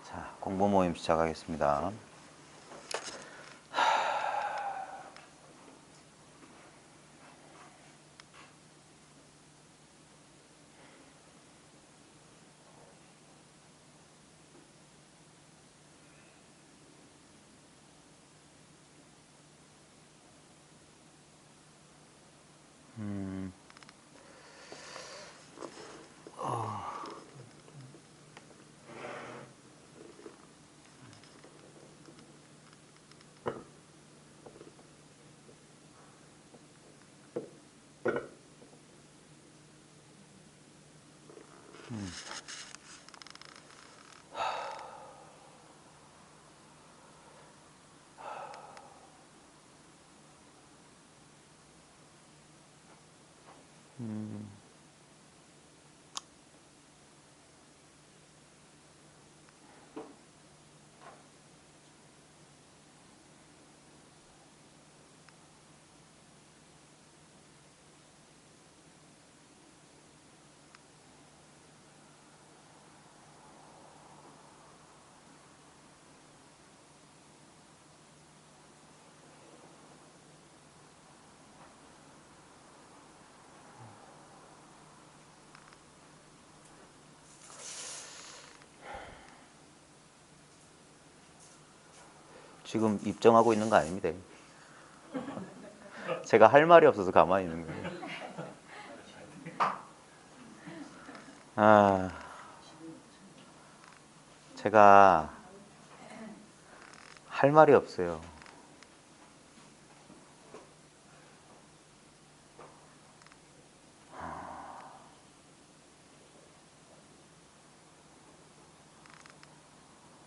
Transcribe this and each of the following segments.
자, 공부 모임 시작하겠습니다. 지금 입정하고 있는 거 아닙니다. 제가 할 말이 없어서 가만히 있는 거예요. 제가 할 말이 없어요.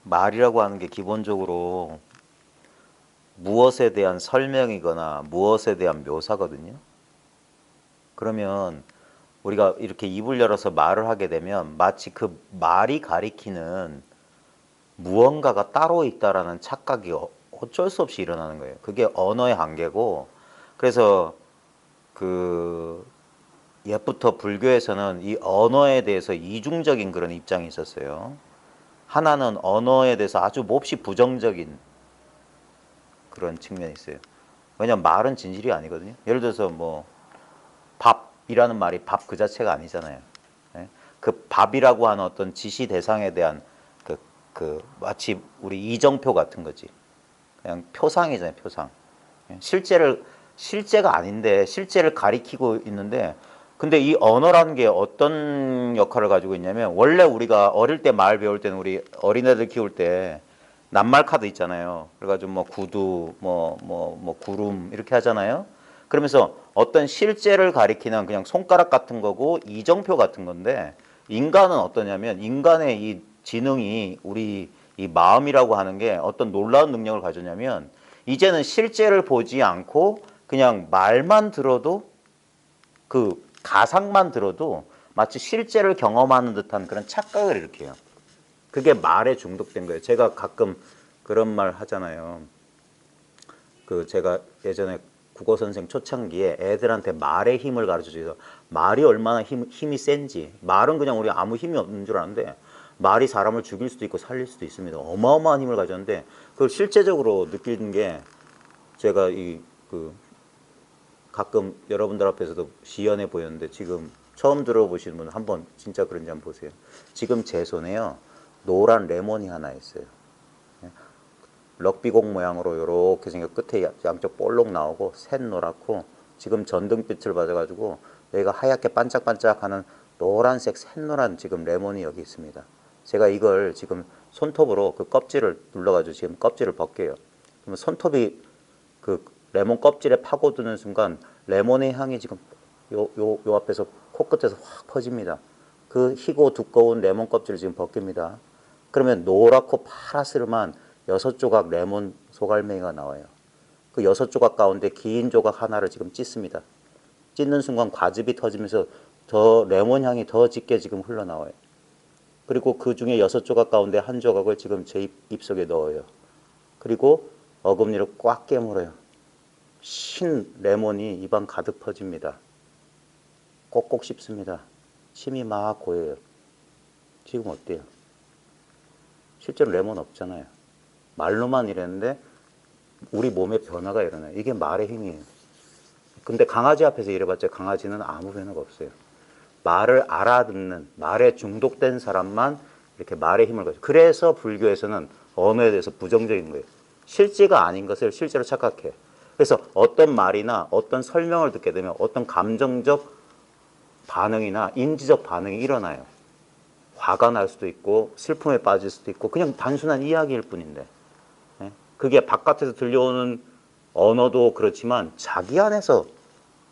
말이라고 하는 게 기본적으로 무엇에 대한 설명이거나 무엇에 대한 묘사거든요. 그러면 우리가 이렇게 입을 열어서 말을 하게 되면 마치 그 말이 가리키는 무언가가 따로 있다라는 착각이 어쩔 수 없이 일어나는 거예요. 그게 언어의 한계고, 그래서 그 옛부터 불교에서는 이 언어에 대해서 이중적인 그런 입장이 있었어요. 하나는 언어에 대해서 아주 몹시 부정적인 그런 측면이 있어요. 왜냐하면 말은 진실이 아니거든요. 예를 들어서 뭐 밥이라는 말이 밥 그 자체가 아니잖아요. 예? 그 밥이라고 하는 어떤 지시 대상에 대한 마치 우리 이정표 같은 거지. 그냥 표상이잖아요, 표상. 예? 실제가 아닌데 실제를 가리키고 있는데, 근데 이 언어라는 게 어떤 역할을 가지고 있냐면, 원래 우리가 어릴 때 말 배울 때는 우리 어린애들 키울 때 낱말 카드 있잖아요. 그래가지고 뭐 구두, 뭐 구름 이렇게 하잖아요. 그러면서 어떤 실제를 가리키는 그냥 손가락 같은 거고 이정표 같은 건데, 인간은 어떠냐면 인간의 이 지능이, 우리 이 마음이라고 하는 게 어떤 놀라운 능력을 가졌냐면, 이제는 실제를 보지 않고 그냥 말만 들어도, 그 가상만 들어도 마치 실제를 경험하는 듯한 그런 착각을 일으켜요. 그게 말에 중독된 거예요. 제가 가끔 그런 말 하잖아요. 그 제가 예전에 국어 선생 초창기에 애들한테 말의 힘을 가르쳐줘서, 말이 얼마나 힘이 센지, 말은 그냥 우리 아무 힘이 없는 줄 아는데 말이 사람을 죽일 수도 있고 살릴 수도 있습니다. 어마어마한 힘을 가졌는데 그걸 실제적으로 느끼는 게, 제가 가끔 여러분들 앞에서도 시연해 보였는데, 지금 처음 들어보시는 분 한번 진짜 그런지 한번 보세요. 지금 제 손에요, 노란 레몬이 하나 있어요. 럭비공 모양으로 이렇게 생겨 끝에 양쪽 볼록 나오고 샛노랗고, 지금 전등빛을 받아가지고 여기가 하얗게 반짝반짝하는 노란색 샛노란 지금 레몬이 여기 있습니다. 제가 이걸 지금 손톱으로 그 껍질을 눌러가지고 지금 껍질을 벗겨요. 그러면 손톱이 그 레몬 껍질에 파고드는 순간 레몬의 향이 지금 요 앞에서 코끝에서 확 퍼집니다. 그 희고 두꺼운 레몬 껍질을 지금 벗깁니다. 그러면 노랗고 파라스름한 6조각 레몬 소갈맹이가 나와요. 그 6조각 가운데 긴 조각 하나를 지금 찢습니다. 찢는 순간 과즙이 터지면서 더 레몬 향이 더 짙게 지금 흘러나와요. 그리고 그 중에 6조각 가운데 한 조각을 지금 제 입속에 넣어요. 그리고 어금니를 꽉 깨물어요. 신 레몬이 입안 가득 퍼집니다. 꼭꼭 씹습니다. 침이 막 고여요. 지금 어때요? 실제로 레몬 없잖아요. 말로만 이랬는데 우리 몸의 변화가 일어나요. 이게 말의 힘이에요. 근데 강아지 앞에서 이래봤자 강아지는 아무 변화가 없어요. 말을 알아듣는, 말에 중독된 사람만 이렇게 말의 힘을 가져. 그래서 불교에서는 언어에 대해서 부정적인 거예요. 실제가 아닌 것을 실제로 착각해. 그래서 어떤 말이나 어떤 설명을 듣게 되면 어떤 감정적 반응이나 인지적 반응이 일어나요. 화가 날 수도 있고 슬픔에 빠질 수도 있고 그냥 단순한 이야기일 뿐인데, 그게 바깥에서 들려오는 언어도 그렇지만 자기 안에서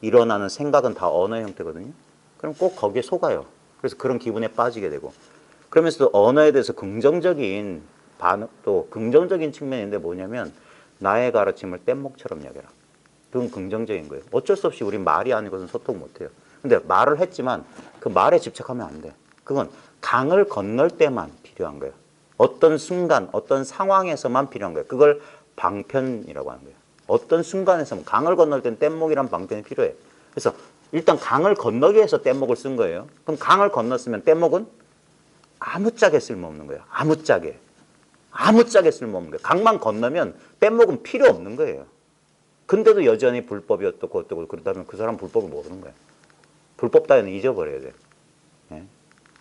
일어나는 생각은 다 언어의 형태거든요. 그럼 꼭 거기에 속아요. 그래서 그런 기분에 빠지게 되고, 그러면서도 언어에 대해서 긍정적인 반응, 또 긍정적인 측면인데 뭐냐면 나의 가르침을 뗏목처럼 여겨라. 그건 긍정적인 거예요. 어쩔 수 없이 우린 말이 아니고는 소통 못해요. 근데 말을 했지만 그 말에 집착하면 안 돼. 그건 강을 건널 때만 필요한 거예요. 어떤 순간, 어떤 상황에서만 필요한 거예요. 그걸 방편이라고 하는 거예요. 어떤 순간에서만, 강을 건널 땐 뗏목이란 방편이 필요해. 그래서 일단 강을 건너기 위해서 뗏목을 쓴 거예요. 그럼 강을 건넜으면 뗏목은 아무짝에 쓸모없는 거예요. 아무짝에. 아무짝에 쓸모없는 거예요. 강만 건너면 뗏목은 필요 없는 거예요. 근데도 여전히 불법이 어떻고 어떻고 그러다면 그 사람 불법을 모르는 거예요. 불법 따위는 잊어버려야 돼요. 예?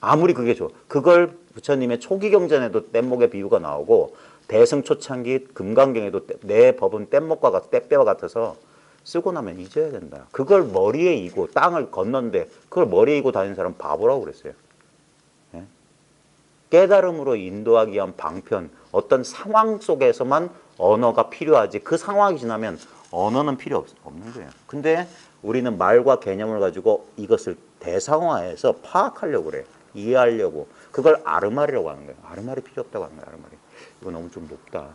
아무리 그게 좋아. 그걸 부처님의 초기 경전에도 뗏목의 비유가 나오고 대승초창기 금강경에도 내 법은 뗏목과 같아, 떼뼈와 같아서 쓰고 나면 잊어야 된다. 그걸 머리에 이고 땅을 건넌데 그걸 머리에 이고 다니는 사람 바보라고 그랬어요. 예? 깨달음으로 인도하기 위한 방편, 어떤 상황 속에서만 언어가 필요하지 그 상황이 지나면 언어는 필요 없는 거예요. 근데 우리는 말과 개념을 가지고 이것을 대상화해서 파악하려고 그래요. 이해하려고. 그걸 아르마리라고 하는 거예요. 아르마리 필요 없다고 하는 거예요. 아르마리. 이거 너무 좀 높다.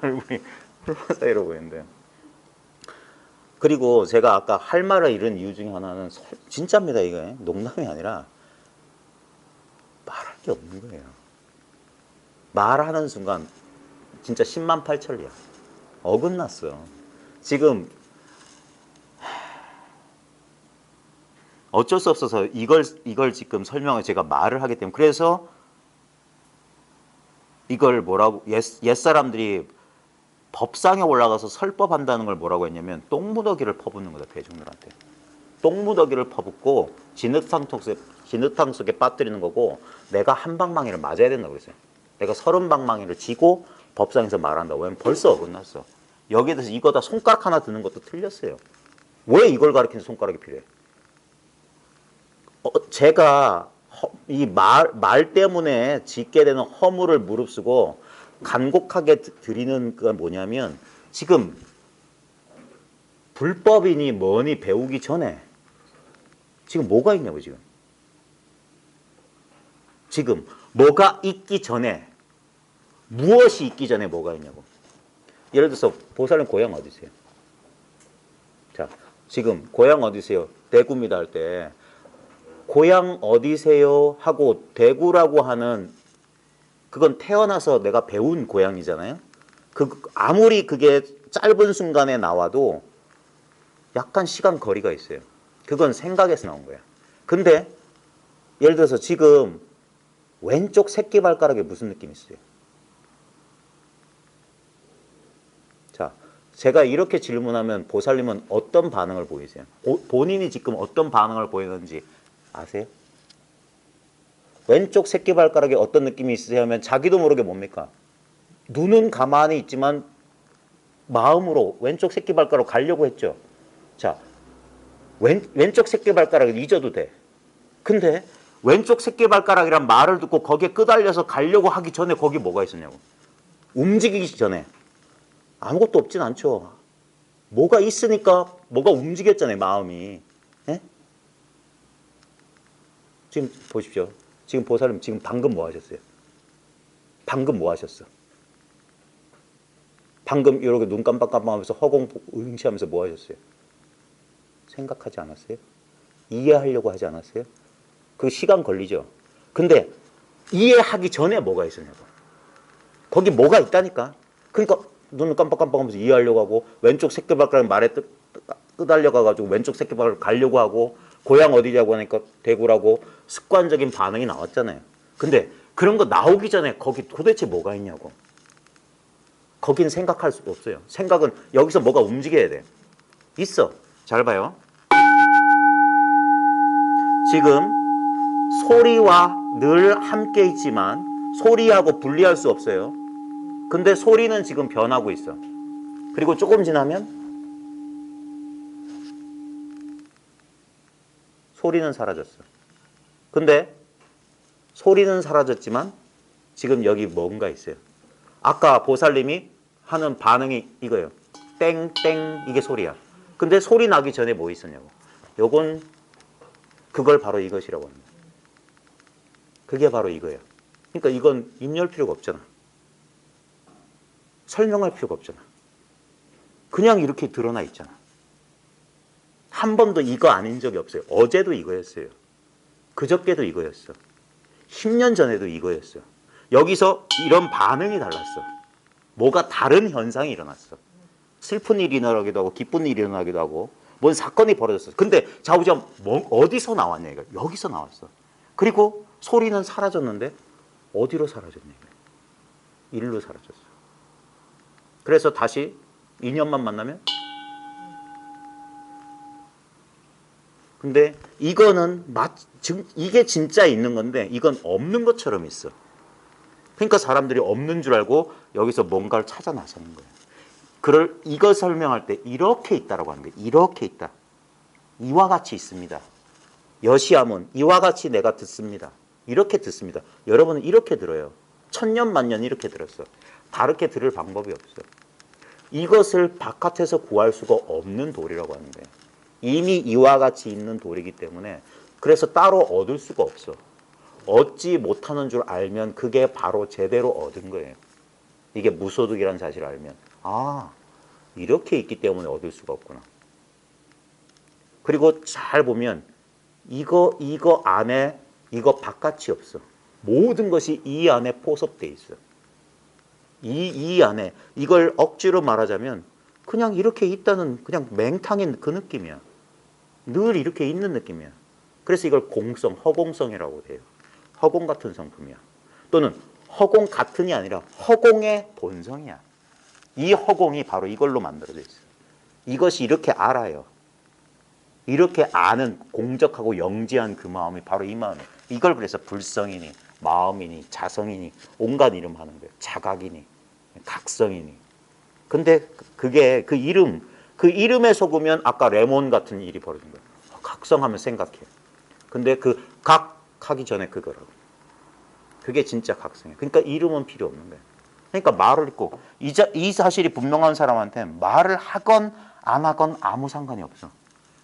얼굴이 훌륭하다 이러고 보이는데. 그리고 제가 아까 할 말을 잃은 이유 중에 하나는 진짜입니다. 이거 농담이 아니라 말할 게 없는 거예요. 말하는 순간 진짜 10만 8천리야. 어긋났어. 지금 어쩔 수 없어서 이걸 지금 설명을 제가 말을 하기 때문에, 그래서 이걸 뭐라고 옛사람들이 법상에 올라가서 설법한다는 걸 뭐라고 했냐면 똥무더기를 퍼붓는 거다. 대중들한테 똥무더기를 퍼붓고 진흙탕 속에 빠뜨리는 거고, 내가 한 방망이를 맞아야 된다고 그랬어요. 내가 30방망이를 쥐고 법상에서 말한다고. 왜냐면 벌써 어긋났어. 여기에 대해서 이거다 손가락 하나 드는 것도 틀렸어요. 왜 이걸 가리키는 손가락이 필요해? 제가 이 말 때문에 짓게 되는 허물을 무릅쓰고 간곡하게 드리는 건 뭐냐면, 지금 불법이니 뭐니 배우기 전에 지금 뭐가 있냐고. 지금 뭐가 있기 전에, 무엇이 있기 전에 뭐가 있냐고. 예를 들어서 보살님 고향 어디세요? 자, 지금 고향 어디세요? 대구입니다 할 때 고향 어디세요 하고 대구라고 하는, 그건 태어나서 내가 배운 고향이잖아요. 아무리 그게 짧은 순간에 나와도 약간 시간 거리가 있어요. 그건 생각에서 나온 거야. 근데 예를 들어서 지금 왼쪽 새끼발가락에 무슨 느낌이 있어요? 자, 제가 이렇게 질문하면 보살님은 어떤 반응을 보이세요? 본인이 지금 어떤 반응을 보이는지 아세요? 왼쪽 새끼발가락에 어떤 느낌이 있으세요 하면 자기도 모르게 뭡니까? 눈은 가만히 있지만 마음으로 왼쪽 새끼발가락 가려고 했죠. 자, 왼쪽 새끼발가락을 잊어도 돼. 근데 왼쪽 새끼발가락이란 말을 듣고 거기에 끄달려서 가려고 하기 전에 거기 뭐가 있었냐고. 움직이기 전에 아무것도 없진 않죠. 뭐가 있으니까 뭐가 움직였잖아요. 마음이. 예? 지금 보십시오. 지금 보살님 지금 방금 뭐 하셨어요? 방금 뭐 하셨어? 방금 이렇게 눈 깜빡깜빡하면서 허공 응시하면서 뭐 하셨어요? 생각하지 않았어요? 이해하려고 하지 않았어요? 그 시간 걸리죠. 근데 이해하기 전에 뭐가 있었냐고. 거기 뭐가 있다니까. 그러니까 눈을 깜빡깜빡하면서 이해하려고 하고, 왼쪽 새끼발가락 말에 끄달려가가지고 왼쪽 새끼발가락 가려고 하고, 고향 어디냐고 하니까 대구라고 습관적인 반응이 나왔잖아요. 근데 그런 거 나오기 전에 거기 도대체 뭐가 있냐고. 거긴 생각할 수가 없어요. 생각은 여기서 뭐가 움직여야 돼. 있어. 잘 봐요. 지금 소리와 늘 함께 있지만 소리하고 분리할 수 없어요. 근데 소리는 지금 변하고 있어. 그리고 조금 지나면 소리는 사라졌어. 근데 소리는 사라졌지만 지금 여기 뭔가 있어요. 아까 보살님이 하는 반응이 이거예요. 땡땡 이게 소리야. 근데 소리 나기 전에 뭐 있었냐고. 요건 그걸 바로 이것이라고 합니다. 그게 바로 이거예요. 그러니까 이건 입 열 필요가 없잖아. 설명할 필요가 없잖아. 그냥 이렇게 드러나 있잖아. 한 번도 이거 아닌 적이 없어요. 어제도 이거였어요. 그저께도 이거였어. 10년 전에도 이거였어. 여기서 이런 반응이 달랐어. 뭐가 다른 현상이 일어났어. 슬픈 일이 일어나기도 하고 기쁜 일이 일어나기도 하고 뭔 사건이 벌어졌어. 근데 좌우지간 어디서 나왔냐 이거. 여기서 나왔어. 그리고 소리는 사라졌는데 어디로 사라졌냐 이거. 일로 사라졌어. 그래서 다시 2년만 만나면 근데 이거는 이게 진짜 있는 건데 이건 없는 것처럼 있어. 그러니까 사람들이 없는 줄 알고 여기서 뭔가를 찾아 나서는 거예요. 이거 설명할 때 이렇게 있다라고 하는 거예요. 이렇게 있다. 이와 같이 있습니다. 여시함은 이와 같이 내가 듣습니다. 이렇게 듣습니다. 여러분은 이렇게 들어요. 천년 만년 이렇게 들었어. 다르게 들을 방법이 없어. 이것을 바깥에서 구할 수가 없는 도리라고 하는 거예요. 이미 이와 같이 있는 도리이기 때문에 그래서 따로 얻을 수가 없어. 얻지 못하는 줄 알면 그게 바로 제대로 얻은 거예요. 이게 무소득이라는 사실을 알면 아 이렇게 있기 때문에 얻을 수가 없구나. 그리고 잘 보면 이거 안에 이거 바깥이 없어. 모든 것이 이 안에 포섭돼 있어. 이 안에 이걸 억지로 말하자면 그냥 이렇게 있다는 그냥 맹탕인 그 느낌이야. 늘 이렇게 있는 느낌이야. 그래서 이걸 공성, 허공성이라고 해요. 허공 같은 성품이야. 또는 허공 같은이 아니라 허공의 본성이야. 이 허공이 바로 이걸로 만들어져 있어요. 이것이 이렇게 알아요. 이렇게 아는 공적하고 영지한 그 마음이 바로 이 마음이에요. 이걸 그래서 불성이니 마음이니 자성이니 온갖 이름 하는 거예요. 자각이니 각성이니. 근데 그게 그 이름에 속으면 아까 레몬 같은 일이 벌어진 거예요. 각성하면 생각해. 근데 그 각하기 전에 그거라고. 그게 진짜 각성이에요. 그러니까 이름은 필요 없는 거예요. 그러니까 말을 읽고 이 사실이 분명한 사람한테 말을 하건 안 하건 아무 상관이 없어.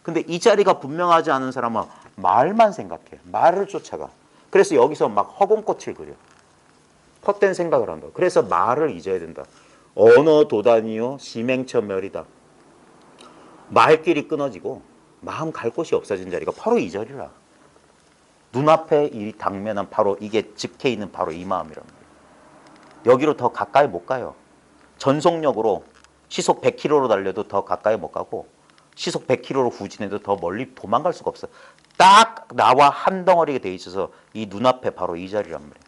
근데 이 자리가 분명하지 않은 사람은 말만 생각해. 말을 쫓아가. 그래서 여기서 막 허공꽃을 그려. 헛된 생각을 한다. 그래서 말을 잊어야 된다. 언어 도단이요 심행천멸이다. 말길이 끊어지고 마음 갈 곳이 없어진 자리가 바로 이 자리라. 눈앞에 이 당면은 바로 이게 직해 있는 바로 이 마음이란 말이에요. 여기로 더 가까이 못 가요. 전속력으로 시속 100km로 달려도 더 가까이 못 가고 시속 100km로 후진해도 더 멀리 도망갈 수가 없어. 딱 나와 한 덩어리가 돼 있어서 이 눈앞에 바로 이 자리란 말이에요.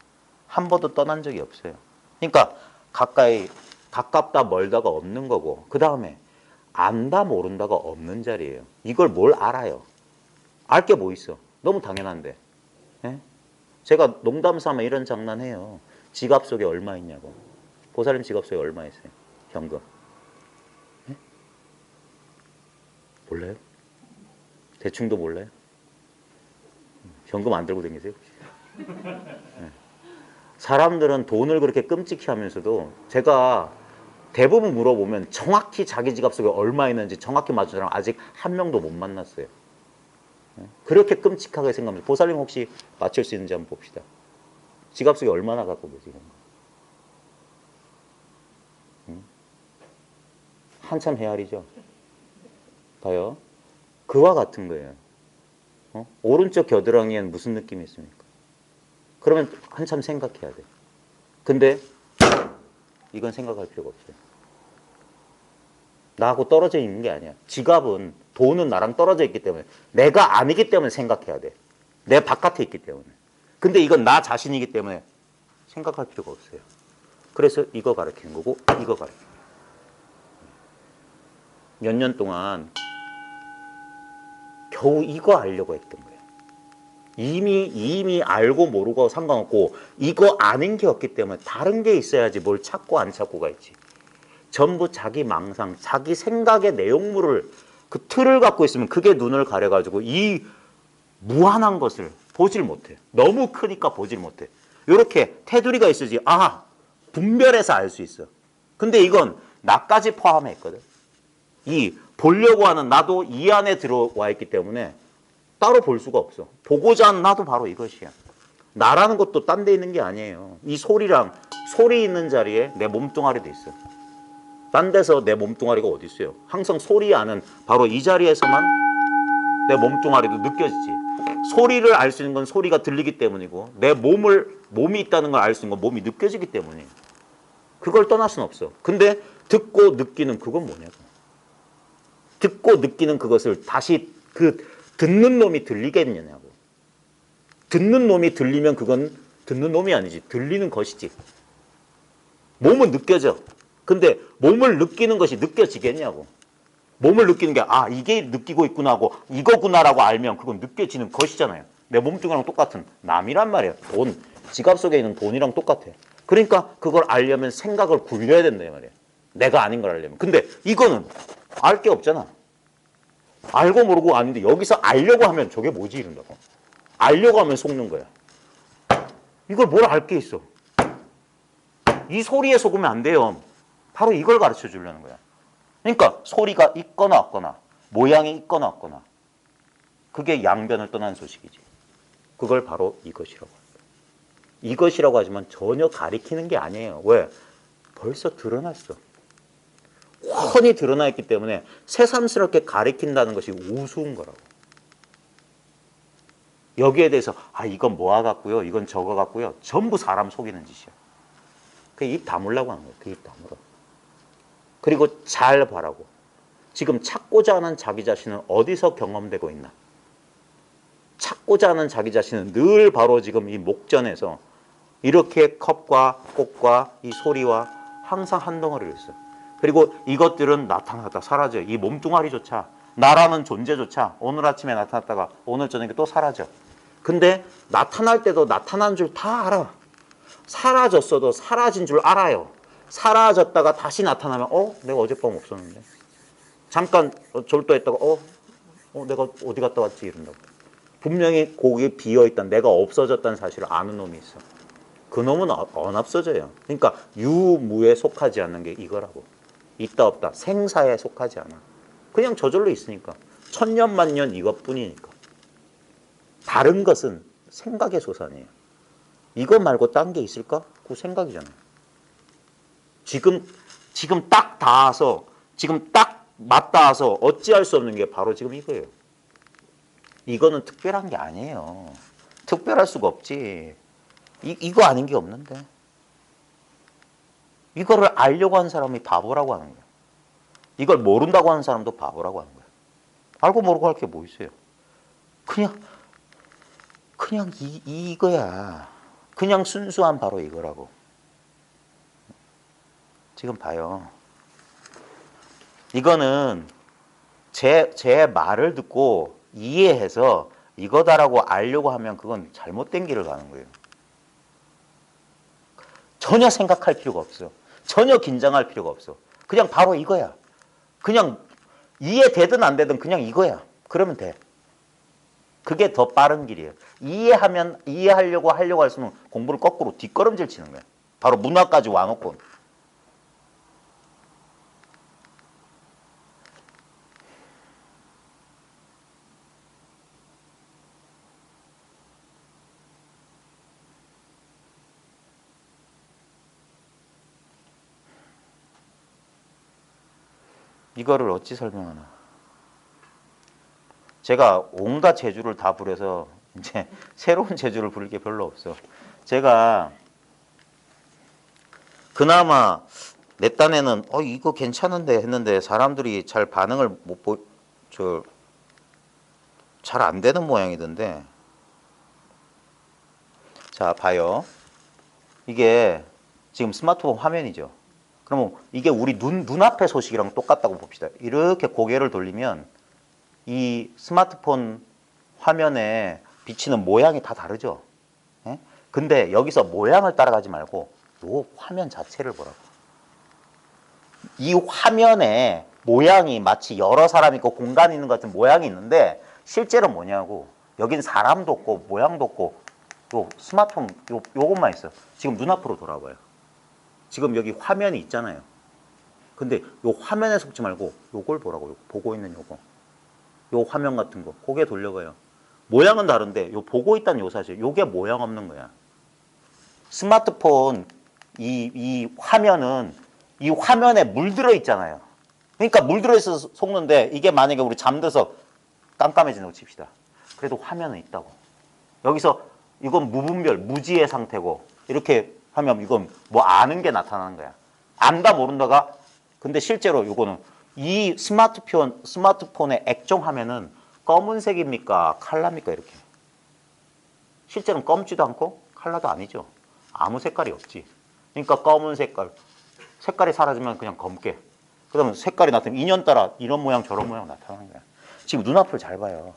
한 번도 떠난 적이 없어요. 그러니까 가깝다 멀다가 없는 거고 그 다음에 안다 모른다가 없는 자리예요. 이걸 뭘 알아요? 알 게 뭐 있어? 너무 당연한데. 예? 제가 농담삼아 이런 장난해요. 지갑 속에 얼마 있냐고. 보살님 지갑 속에 얼마 있어요? 현금. 예? 몰라요? 대충도 몰라요? 현금 안 들고 다니세요? 예. 사람들은 돈을 그렇게 끔찍히 하면서도 제가 대부분 물어보면 정확히 자기 지갑 속에 얼마 있는지 정확히 맞춘 사람 아직 한 명도 못 만났어요. 그렇게 끔찍하게 생각합니다. 보살님 혹시 맞출 수 있는지 한번 봅시다. 지갑 속에 얼마나 갖고 계세요? 한참 헤아리죠. 봐요. 그와 같은 거예요. 오른쪽 겨드랑이엔 무슨 느낌이 있습니까? 그러면 한참 생각해야 돼. 근데 이건 생각할 필요가 없어요. 나하고 떨어져 있는 게 아니야. 지갑은 돈은 나랑 떨어져 있기 때문에 내가 아니기 때문에 생각해야 돼. 내 바깥에 있기 때문에. 근데 이건 나 자신이기 때문에 생각할 필요가 없어요. 그래서 이거 가르치는 거고 이거 가르치는 거예요. 몇 년 동안 겨우 이거 알려고 했던 거예요. 이미 알고 모르고 상관없고 이거 아는 게 없기 때문에 다른 게 있어야지 뭘 찾고 안 찾고가 있지. 전부 자기 망상, 자기 생각의 내용물을 그 틀을 갖고 있으면 그게 눈을 가려가지고 이 무한한 것을 보질 못해. 너무 크니까 보질 못해. 이렇게 테두리가 있어야지 분별해서 알 수 있어. 근데 이건 나까지 포함해 있거든. 이 보려고 하는 나도 이 안에 들어와 있기 때문에 따로 볼 수가 없어. 보고자 하는 나도 바로 이것이야. 나라는 것도 딴 데 있는 게 아니에요. 이 소리랑 소리 있는 자리에 내 몸뚱아리도 있어. 딴 데서 내 몸뚱아리가 어디 있어요? 항상 소리 아는 바로 이 자리에서만 내 몸뚱아리도 느껴지지. 소리를 알 수 있는 건 소리가 들리기 때문이고 내 몸이 있다는 걸 알 수 있는 건 몸이 느껴지기 때문이에요. 그걸 떠날 수는 없어. 근데 듣고 느끼는 그건 뭐냐고. 듣고 느끼는 그것을 다시 듣는 놈이 들리겠느냐고. 듣는 놈이 들리면 그건 듣는 놈이 아니지. 들리는 것이지. 몸은 느껴져. 근데 몸을 느끼는 것이 느껴지겠냐고. 몸을 느끼는 게 이게 느끼고 있구나 하고 이거구나라고 알면 그건 느껴지는 것이잖아요. 내 몸뚱이랑 똑같은 남이란 말이야. 돈. 지갑 속에 있는 돈이랑 똑같아. 그러니까 그걸 알려면 생각을 굴려야 된다 이 말이야. 내가 아닌 걸 알려면. 근데 이거는 알 게 없잖아. 알고 모르고 아닌데 여기서 알려고 하면 저게 뭐지 이런다고. 알려고 하면 속는 거야. 이걸 뭘 알 게 있어. 이 소리에 속으면 안 돼요. 바로 이걸 가르쳐 주려는 거야. 그러니까 소리가 있거나 없거나 모양이 있거나 없거나 그게 양변을 떠난 소식이지. 그걸 바로 이것이라고 합니다. 이것이라고 하지만 전혀 가리키는 게 아니에요. 왜? 벌써 드러났어. 훤히 드러나 있기 때문에 새삼스럽게 가리킨다는 것이 우스운 거라고. 여기에 대해서 이건 뭐가 같고요. 이건 저거 같고요. 전부 사람 속이는 짓이야. 그 입 다물라고 하는 거예요. 그 입 다물어. 그리고 잘 바라고. 지금 찾고자 하는 자기 자신은 어디서 경험되고 있나? 찾고자 하는 자기 자신은 늘 바로 지금 이 목전에서 이렇게 컵과 꽃과 이 소리와 항상 한 덩어리로 있어. 그리고 이것들은 나타났다 사라져. 이 몸뚱아리조차 나라는 존재조차 오늘 아침에 나타났다가 오늘 저녁에 또 사라져. 근데 나타날 때도 나타난 줄 다 알아. 사라졌어도 사라진 줄 알아요. 사라졌다가 다시 나타나면 내가 어젯밤 없었는데. 잠깐 졸도했다가 내가 어디 갔다 왔지 이런다고. 분명히 거기에 비어있던 내가 없어졌다는 사실을 아는 놈이 있어. 그 놈은 안 없어져요. 그러니까 유무에 속하지 않는 게 이거라고. 있다 없다. 생사에 속하지 않아. 그냥 저절로 있으니까. 천년만년 이것뿐이니까. 다른 것은 생각의 소산이에요. 이거 말고 딴 게 있을까? 그 생각이잖아요. 지금 딱 닿아서 지금 딱 맞닿아서 어찌할 수 없는 게 바로 지금 이거예요. 이거는 특별한 게 아니에요. 특별할 수가 없지. 이거 아닌 게 없는데. 이거를 알려고 하는 사람이 바보라고 하는 거야. 이걸 모른다고 하는 사람도 바보라고 하는 거야. 알고 모르고 할 게 뭐 있어요. 그냥 이거야. 그냥 순수한 바로 이거라고. 지금 봐요. 이거는 제 말을 듣고 이해해서 이거다라고 알려고 하면 그건 잘못된 길을 가는 거예요. 전혀 생각할 필요가 없어. 전혀 긴장할 필요가 없어. 그냥 바로 이거야. 그냥 이해되든 안 되든 그냥 이거야. 그러면 돼. 그게 더 빠른 길이에요. 이해하려고 할수록 공부를 거꾸로 뒷걸음질 치는 거야. 바로 문화까지 와놓고. 이거를 어찌 설명하나. 제가 온갖 재주를 다 부려서 이제 새로운 재주를 부릴 게 별로 없어. 제가 그나마 내 딴에는 이거 괜찮은데 했는데 사람들이 잘 반응을 잘 안 되는 모양이던데. 자, 봐요. 이게 지금 스마트폰 화면이죠. 그러면 이게 우리 눈앞의 소식이랑 똑같다고 봅시다. 이렇게 고개를 돌리면 이 스마트폰 화면에 비치는 모양이 다 다르죠. 예? 근데 여기서 모양을 따라가지 말고 이 화면 자체를 보라고. 이 화면에 모양이 마치 여러 사람 있고 공간이 있는 것 같은 모양이 있는데 실제로 뭐냐고. 여긴 사람도 없고 모양도 없고 요 스마트폰 요것만 있어. 지금 눈앞으로 돌아봐요. 지금 여기 화면이 있잖아요. 근데 요 화면에 속지 말고 요걸 보라고. 보고 있는 요거. 요 화면 같은 거. 고개 돌려봐요. 모양은 다른데 요 보고 있다는 요 사실. 요게 모양 없는 거야. 스마트폰 이 화면은 이 화면에 물들어 있잖아요. 그러니까 물들어 있어서 속는데 이게 만약에 우리 잠들어서 깜깜해진다고 칩시다. 그래도 화면은 있다고. 여기서 이건 무분별, 무지의 상태고 이렇게 하면 이건 뭐 아는 게 나타나는 거야. 안다 모른다가 근데 실제로 이거는 이 스마트폰의 액정 화면은 검은색입니까? 칼라입니까? 이렇게. 실제로는 검지도 않고 칼라도 아니죠. 아무 색깔이 없지. 그러니까 검은 색깔. 색깔이 사라지면 그냥 검게. 그러면 색깔이 나타나면 인연따라 이런 모양 저런 모양 나타나는 거야. 지금 눈앞을 잘 봐요.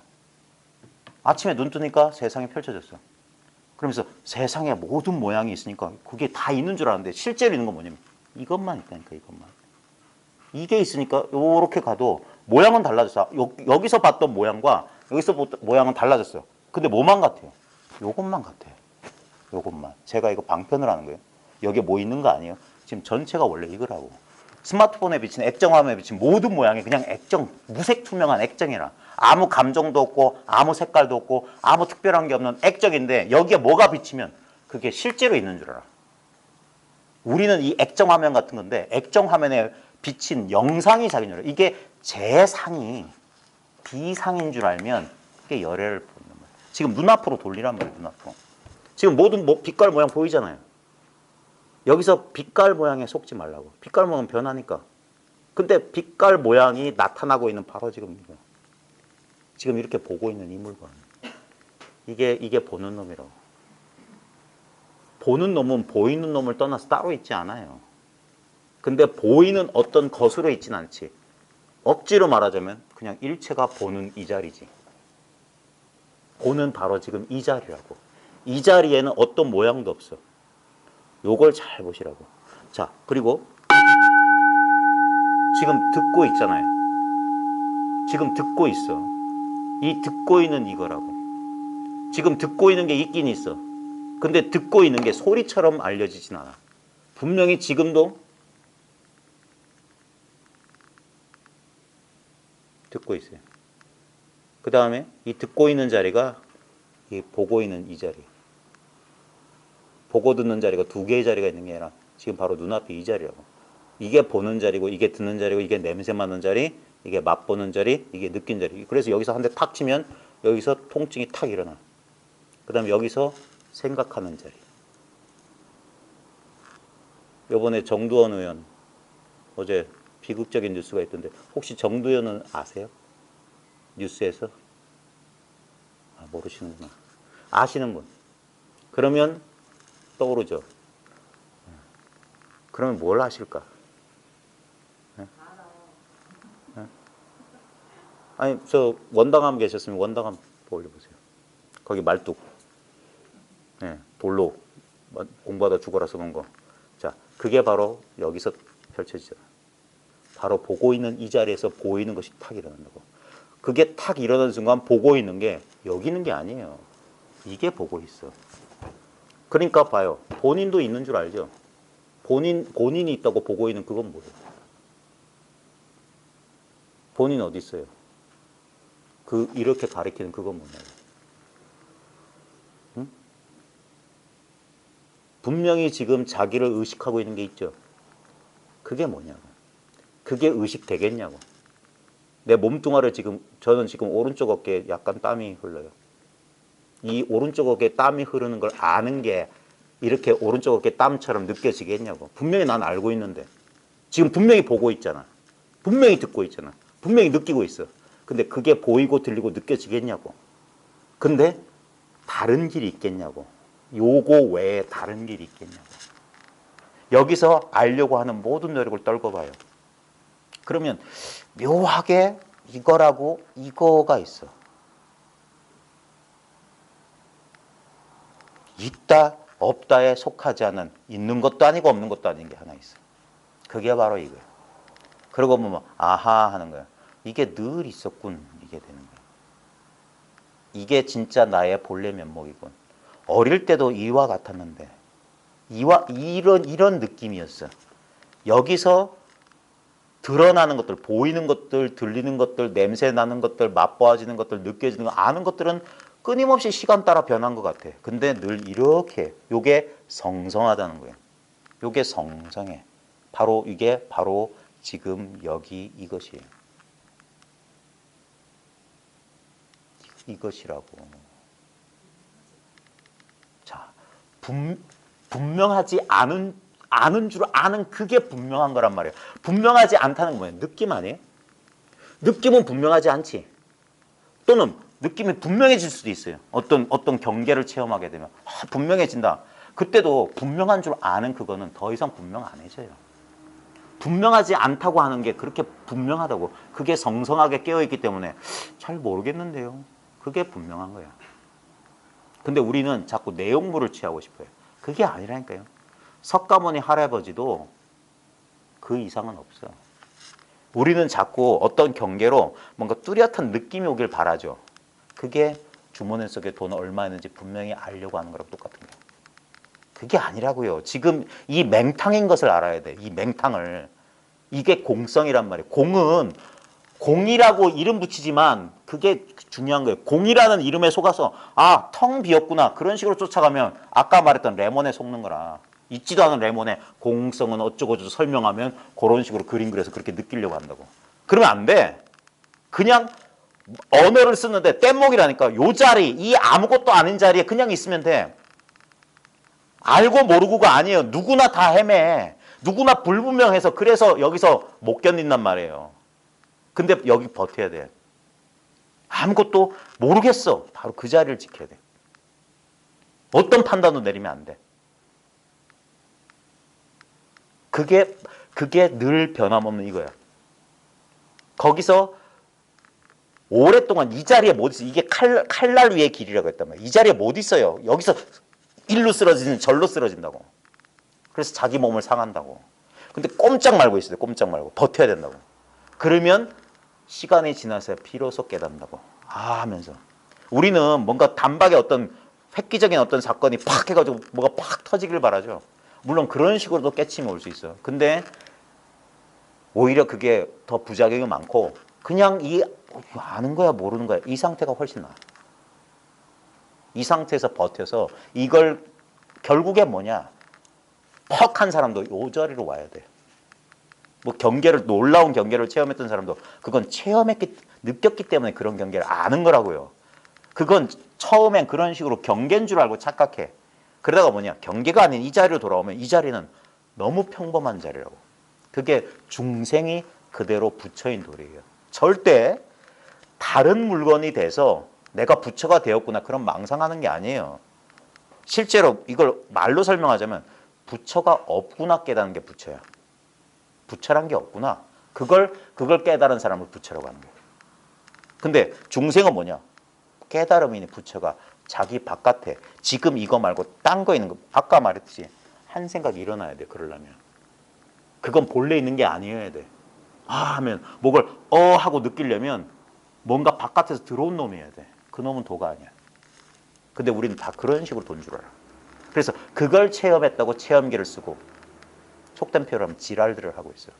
아침에 눈 뜨니까 세상이 펼쳐졌어. 그러면서 세상에 모든 모양이 있으니까 그게 다 있는 줄 알았는데 실제로 있는 건 뭐냐면 이것만 있다니까. 이것만. 이게 있으니까 이렇게 가도 모양은 달라졌어. 여기서 봤던 모양과 여기서 봤던 모양은 달라졌어요. 근데 뭐만 같아요? 요것만 같아요. 요것만. 제가 이거 방편을 하는 거예요. 여기에 뭐 있는 거 아니에요? 지금 전체가 원래 이거라고. 스마트폰에 비친 액정화면에 비친 모든 모양이 그냥 액정, 무색 투명한 액정이라. 아무 감정도 없고 아무 색깔도 없고 아무 특별한 게 없는 액정인데 여기에 뭐가 비치면 그게 실제로 있는 줄 알아. 우리는 이 액정화면 같은 건데 액정화면에 비친 영상이 자기인 줄 알아. 이게 제상이 비상인 줄 알면 그게 열애를 보는 거야. 지금 눈앞으로 돌리란 말이야. 눈앞으로. 지금 모든 빛깔 모양 보이잖아요. 여기서 빛깔 모양에 속지 말라고. 빛깔 모양은 변하니까. 근데 빛깔 모양이 나타나고 있는 바로 지금 이거. 지금 이렇게 보고 있는 이 물건. 이게 보는 놈이라고. 보는 놈은 보이는 놈을 떠나서 따로 있지 않아요. 근데 보이는 어떤 것으로 있진 않지. 억지로 말하자면 그냥 일체가 보는 이 자리지. 보는 바로 지금 이 자리라고. 이 자리에는 어떤 모양도 없어. 요걸 잘 보시라고. 자, 그리고 지금 듣고 있잖아요. 지금 듣고 있어. 이 듣고 있는 이거라고. 지금 듣고 있는 게 있긴 있어. 근데 듣고 있는 게 소리처럼 알려지진 않아. 분명히 지금도 듣고 있어요. 그 다음에 이 듣고 있는 자리가 이 보고 있는 이 자리. 보고 듣는 자리가 두 개의 자리가 있는 게 아니라 지금 바로 눈앞에 이 자리라고. 이게 보는 자리고 이게 듣는 자리고 이게 냄새 맡는 자리, 이게 맛보는 자리, 이게 느낀 자리. 그래서 여기서 한 대 탁 치면 여기서 통증이 탁 일어나. 그 다음에 여기서 생각하는 자리. 요번에 정두원 의원 어제 비극적인 뉴스가 있던데 혹시 정두원은 아세요? 뉴스에서? 아, 모르시는구나. 아시는 분. 그러면 떠오르죠. 그러면 뭘 하실까? 네? 네? 아니, 저 원당함 계셨으면 원당함 올려보세요. 거기 말뚝. 네, 돌로 공부하다 죽어라 써놓은 거. 자, 그게 바로 여기서 펼쳐지잖아. 바로 보고 있는 이 자리에서 보이는 것이 탁 일어난다고. 그게 탁 일어나는 순간 보고 있는 게 여기 있는 게 아니에요. 이게 보고 있어. 그러니까 봐요. 본인도 있는 줄 알죠? 본인이 있다고 보고 있는 그건 뭐예요? 본인 어디 있어요? 이렇게 가리키는 그건 뭐냐고. 응? 분명히 지금 자기를 의식하고 있는 게 있죠? 그게 뭐냐고. 그게 의식되겠냐고. 내 몸뚱아리를 저는 지금 오른쪽 어깨에 약간 땀이 흘러요. 이 오른쪽 어깨에 땀이 흐르는 걸 아는 게 이렇게 오른쪽 어깨 땀처럼 느껴지겠냐고. 분명히 난 알고 있는데. 지금 분명히 보고 있잖아. 분명히 듣고 있잖아. 분명히 느끼고 있어. 근데 그게 보이고 들리고 느껴지겠냐고. 근데 다른 길이 있겠냐고. 요거 외에 다른 길이 있겠냐고. 여기서 알려고 하는 모든 노력을 떨궈봐요. 그러면 묘하게 이거라고 이거가 있어. 있다 없다에 속하지 않은, 있는 것도 아니고 없는 것도 아닌 게 하나 있어. 그게 바로 이거야. 그러고 보면 아하 하는 거야. 이게 늘 있었군. 이게 되는 거야. 이게 진짜 나의 본래 면목이군. 어릴 때도 이와 같았는데 이런 느낌이었어. 여기서 드러나는 것들, 보이는 것들, 들리는 것들, 냄새 나는 것들, 맛보아지는 것들, 느껴지는 것, 아는 것들은 끊임없이 시간 따라 변한 것 같아. 근데 늘 이렇게, 요게 성성하다는 거예요. 요게 성성해. 바로 이게 바로 지금 여기 이것이에요. 이것이라고. 자, 분명하지 아는 줄 아는 그게 분명한 거란 말이에요. 분명하지 않다는 건 뭐예요? 느낌 아니에요? 느낌은 분명하지 않지. 또는 느낌이 분명해질 수도 있어요. 어떤 경계를 체험하게 되면 분명해진다. 그때도 분명한 줄 아는 그거는 더 이상 분명 안 해져요. 분명하지 않다고 하는 게 그렇게 분명하다고. 그게 성성하게 깨어있기 때문에 잘 모르겠는데요. 그게 분명한 거야. 근데 우리는 자꾸 내용물을 취하고 싶어요. 그게 아니라니까요. 석가모니 할아버지도 그 이상은 없어. 우리는 자꾸 어떤 경계로 뭔가 뚜렷한 느낌이 오길 바라죠. 그게 주머니 속에 돈 얼마 있는지 분명히 알려고 하는 거랑 똑같은 거예요. 그게 아니라고요. 지금 이 맹탕인 것을 알아야 돼. 이 맹탕을. 이게 공성이란 말이에요. 공은 공이라고 이름 붙이지만 그게 중요한 거예요. 공이라는 이름에 속아서 텅 비었구나. 그런 식으로 쫓아가면 아까 말했던 레몬에 속는 거라. 있지도 않은 레몬의 공성은 어쩌고저쩌고 설명하면 그런 식으로 그림 그려서 그렇게 느끼려고 한다고. 그러면 안 돼. 그냥 언어를 쓰는데 뗏목이라니까. 요 자리, 이 아무것도 아닌 자리에 그냥 있으면 돼. 알고 모르고가 아니에요. 누구나 다 헤매. 누구나 불분명해서 그래서 여기서 못 견딘단 말이에요. 근데 여기 버텨야 돼. 아무것도 모르겠어. 바로 그 자리를 지켜야 돼. 어떤 판단도 내리면 안 돼. 그게 늘 변함없는 이거야. 거기서 오랫동안 이 자리에 못 있어. 이게 칼날 위의 길이라고 했단 말이야. 이 자리에 못 있어요. 여기서 일로 쓰러지는 절로 쓰러진다고. 그래서 자기 몸을 상한다고. 근데 꼼짝 말고 있어야 돼. 꼼짝 말고. 버텨야 된다고. 그러면 시간이 지나서 비로소 깨닫는다고. 하면서. 우리는 뭔가 단박에 어떤 획기적인 어떤 사건이 팍 해가지고 뭐가 팍 터지길 바라죠. 물론 그런 식으로도 깨침이 올 수 있어. 근데 오히려 그게 더 부작용이 많고 그냥 아는 거야 모르는 거야 이 상태가 훨씬 나아. 이 상태에서 버텨서 이걸 결국에 뭐냐. 퍽한 사람도 이 자리로 와야 돼. 뭐 놀라운 경계를 체험했던 사람도 그건 느꼈기 때문에 그런 경계를 아는 거라고요. 그건 처음엔 그런 식으로 경계인 줄 알고 착각해. 그러다가 뭐냐. 경계가 아닌 이 자리로 돌아오면 이 자리는 너무 평범한 자리라고. 그게 중생이 그대로 부처인 도리예요. 절대 다른 물건이 돼서 내가 부처가 되었구나 그런 망상하는 게 아니에요. 실제로 이걸 말로 설명하자면 부처가 없구나 깨닫는 게 부처야. 부처란 게 없구나. 그걸 깨달은 사람을 부처라고 하는 거예요. 근데 중생은 뭐냐? 깨달음이니 부처가 자기 바깥에 지금 이거 말고 딴 거 있는 거. 아까 말했듯이 한 생각이 일어나야 돼. 그러려면. 그건 본래 있는 게 아니어야 돼. 하면 뭐를 하고 느끼려면 뭔가 바깥에서 들어온 놈이어야 돼. 그 놈은 도가 아니야. 근데 우리는 다 그런 식으로 돈 줄 알아. 그래서 그걸 체험했다고 체험기를 쓰고 속된 표현을 하면 지랄들을 하고 있어요.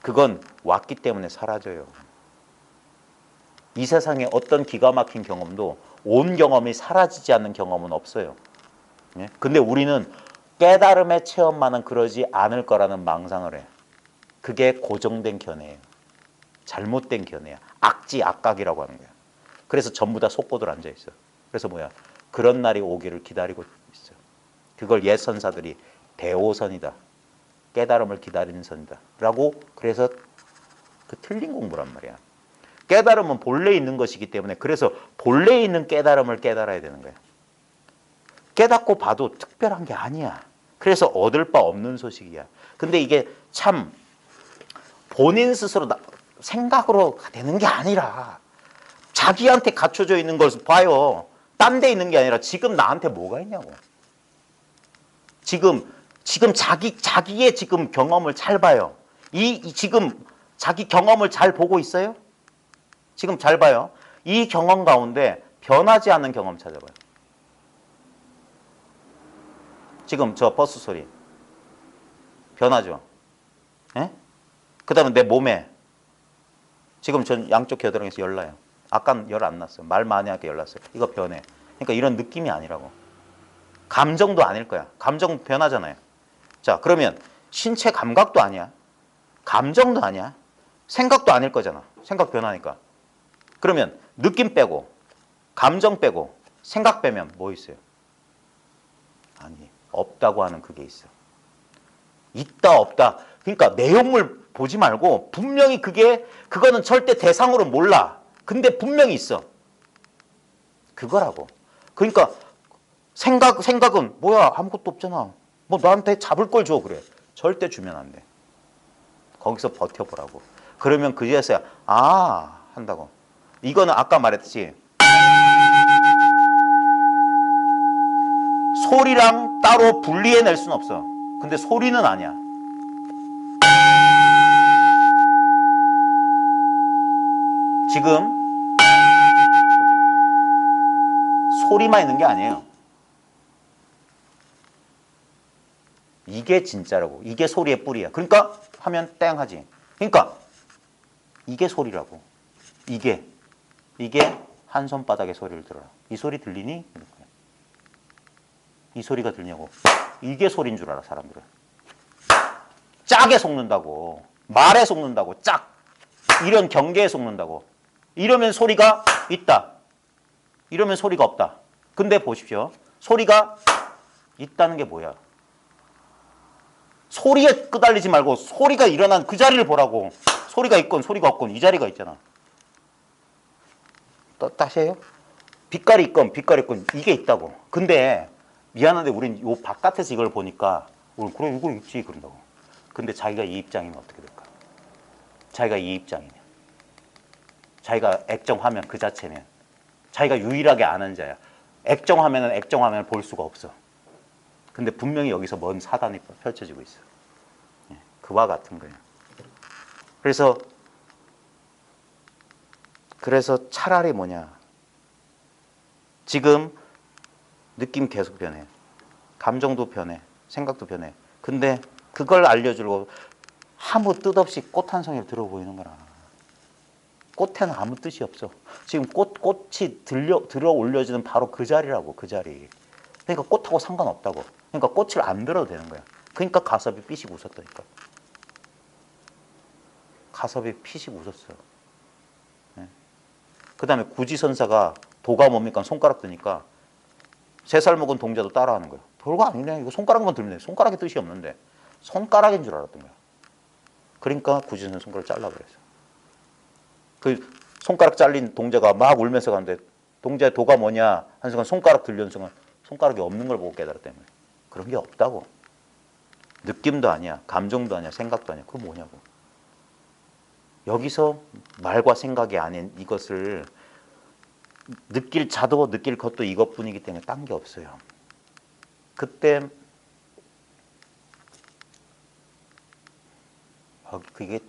그건 왔기 때문에 사라져요. 이 세상에 어떤 기가 막힌 경험도 온 경험이 사라지지 않는 경험은 없어요. 근데 우리는 깨달음의 체험만은 그러지 않을 거라는 망상을 해. 그게 고정된 견해예요. 잘못된 견해야. 악각이라고 하는 거야. 그래서 전부 다 속고들 앉아있어. 그래서 뭐야? 그런 날이 오기를 기다리고 있어. 그걸 옛 선사들이 대오선이다. 깨달음을 기다리는 선이다. 라고 그래서 그 틀린 공부란 말이야. 깨달음은 본래 있는 것이기 때문에 그래서 본래 있는 깨달음을 깨달아야 되는 거야. 깨닫고 봐도 특별한 게 아니야. 그래서 얻을 바 없는 소식이야. 근데 이게 참 본인 스스로 생각으로 되는 게 아니라 자기한테 갖춰져 있는 걸 봐요. 딴 데 있는 게 아니라 지금 나한테 뭐가 있냐고. 지금 자기의 지금 경험을 잘 봐요. 지금 자기 경험을 잘 보고 있어요? 지금 잘 봐요. 이 경험 가운데 변하지 않는 경험 찾아봐요. 지금 저 버스 소리 변하죠? 예? 그 다음에 내 몸에 지금 전 양쪽 겨드랑이에서 열 나요. 아까는 열 안 났어요. 말 많이 하게 열 났어요. 이거 변해. 그러니까 이런 느낌이 아니라고. 감정도 아닐 거야. 감정 변하잖아요. 자, 그러면 신체 감각도 아니야. 감정도 아니야. 생각도 아닐 거잖아. 생각 변하니까. 그러면 느낌 빼고 감정 빼고 생각 빼면 뭐 있어요? 아니, 없다고 하는 그게 있어. 있다 없다. 그러니까 내용물 보지 말고 분명히 그거는 절대 대상으로 몰라. 근데 분명히 있어. 그거라고. 그러니까 생각은 뭐야 아무것도 없잖아. 뭐 나한테 잡을 걸 줘 그래. 절대 주면 안 돼. 거기서 버텨보라고. 그러면 그제서야 한다고. 이거는 아까 말했듯이 소리랑 따로 분리해낼 수는 없어. 근데 소리는 아니야. 지금 소리만 있는 게 아니에요. 이게 진짜라고. 이게 소리의 뿌리야. 그러니까 하면 땡 하지. 그러니까 이게 소리라고. 이게 한 손바닥의 소리를 들어라. 이 소리 들리니? 이 소리가 들냐고. 이게 소리인 줄 알아 사람들은. 짝에 속는다고. 말에 속는다고. 짝. 이런 경계에 속는다고. 이러면 소리가 있다. 이러면 소리가 없다. 근데 보십시오. 소리가 있다는 게 뭐야? 소리에 끄달리지 말고 소리가 일어난 그 자리를 보라고. 소리가 있건 소리가 없건 이 자리가 있잖아. 다시 해요? 빛깔이 있건 이게 있다고. 근데 미안한데 우린 요 바깥에서 이걸 보니까 그래 이거 있지 그런다고. 근데 자기가 이 입장이면 어떻게 될까? 자기가 이 입장이면 자기가 액정하면 그 자체면 자기가 유일하게 아는 자야. 액정하면은 볼 수가 없어. 근데 분명히 여기서 먼 사단이 펼쳐지고 있어. 그와 같은 거예요. 그래서 차라리 뭐냐. 지금 느낌 계속 변해. 감정도 변해. 생각도 변해. 근데 그걸 알려주려고 아무 뜻 없이 꽃 한 송이를 들어 보이는 거라. 꽃에는 아무 뜻이 없어. 지금 꽃이 들어 올려지는 바로 그 자리라고. 그 자리. 그러니까 꽃하고 상관없다고. 그러니까 꽃을 안 들어도 되는 거야. 그러니까 가섭이 삐식 웃었다니까. 가섭이 피식 웃었어. 그 다음에 구지선사가 도가 뭡니까? 손가락 드니까 3살 먹은 동자도 따라하는 거야. 별거 아니네. 이거 손가락만 들면 돼. 손가락에 뜻이 없는데. 손가락인 줄 알았던 거야. 그러니까 구지선사 손가락을 잘라 그랬어. 그 손가락 잘린 동자가 막 울면서 가는데 동자의 도가 뭐냐? 한 순간 손가락 들려는 순간 손가락이 없는 걸 보고 깨달았다며. 그런 게 없다고. 느낌도 아니야. 감정도 아니야. 생각도 아니야. 그거 뭐냐고. 여기서 말과 생각이 아닌 이것을 느낄 자도 느낄 것도 이것뿐이기 때문에 딴 게 없어요. 그때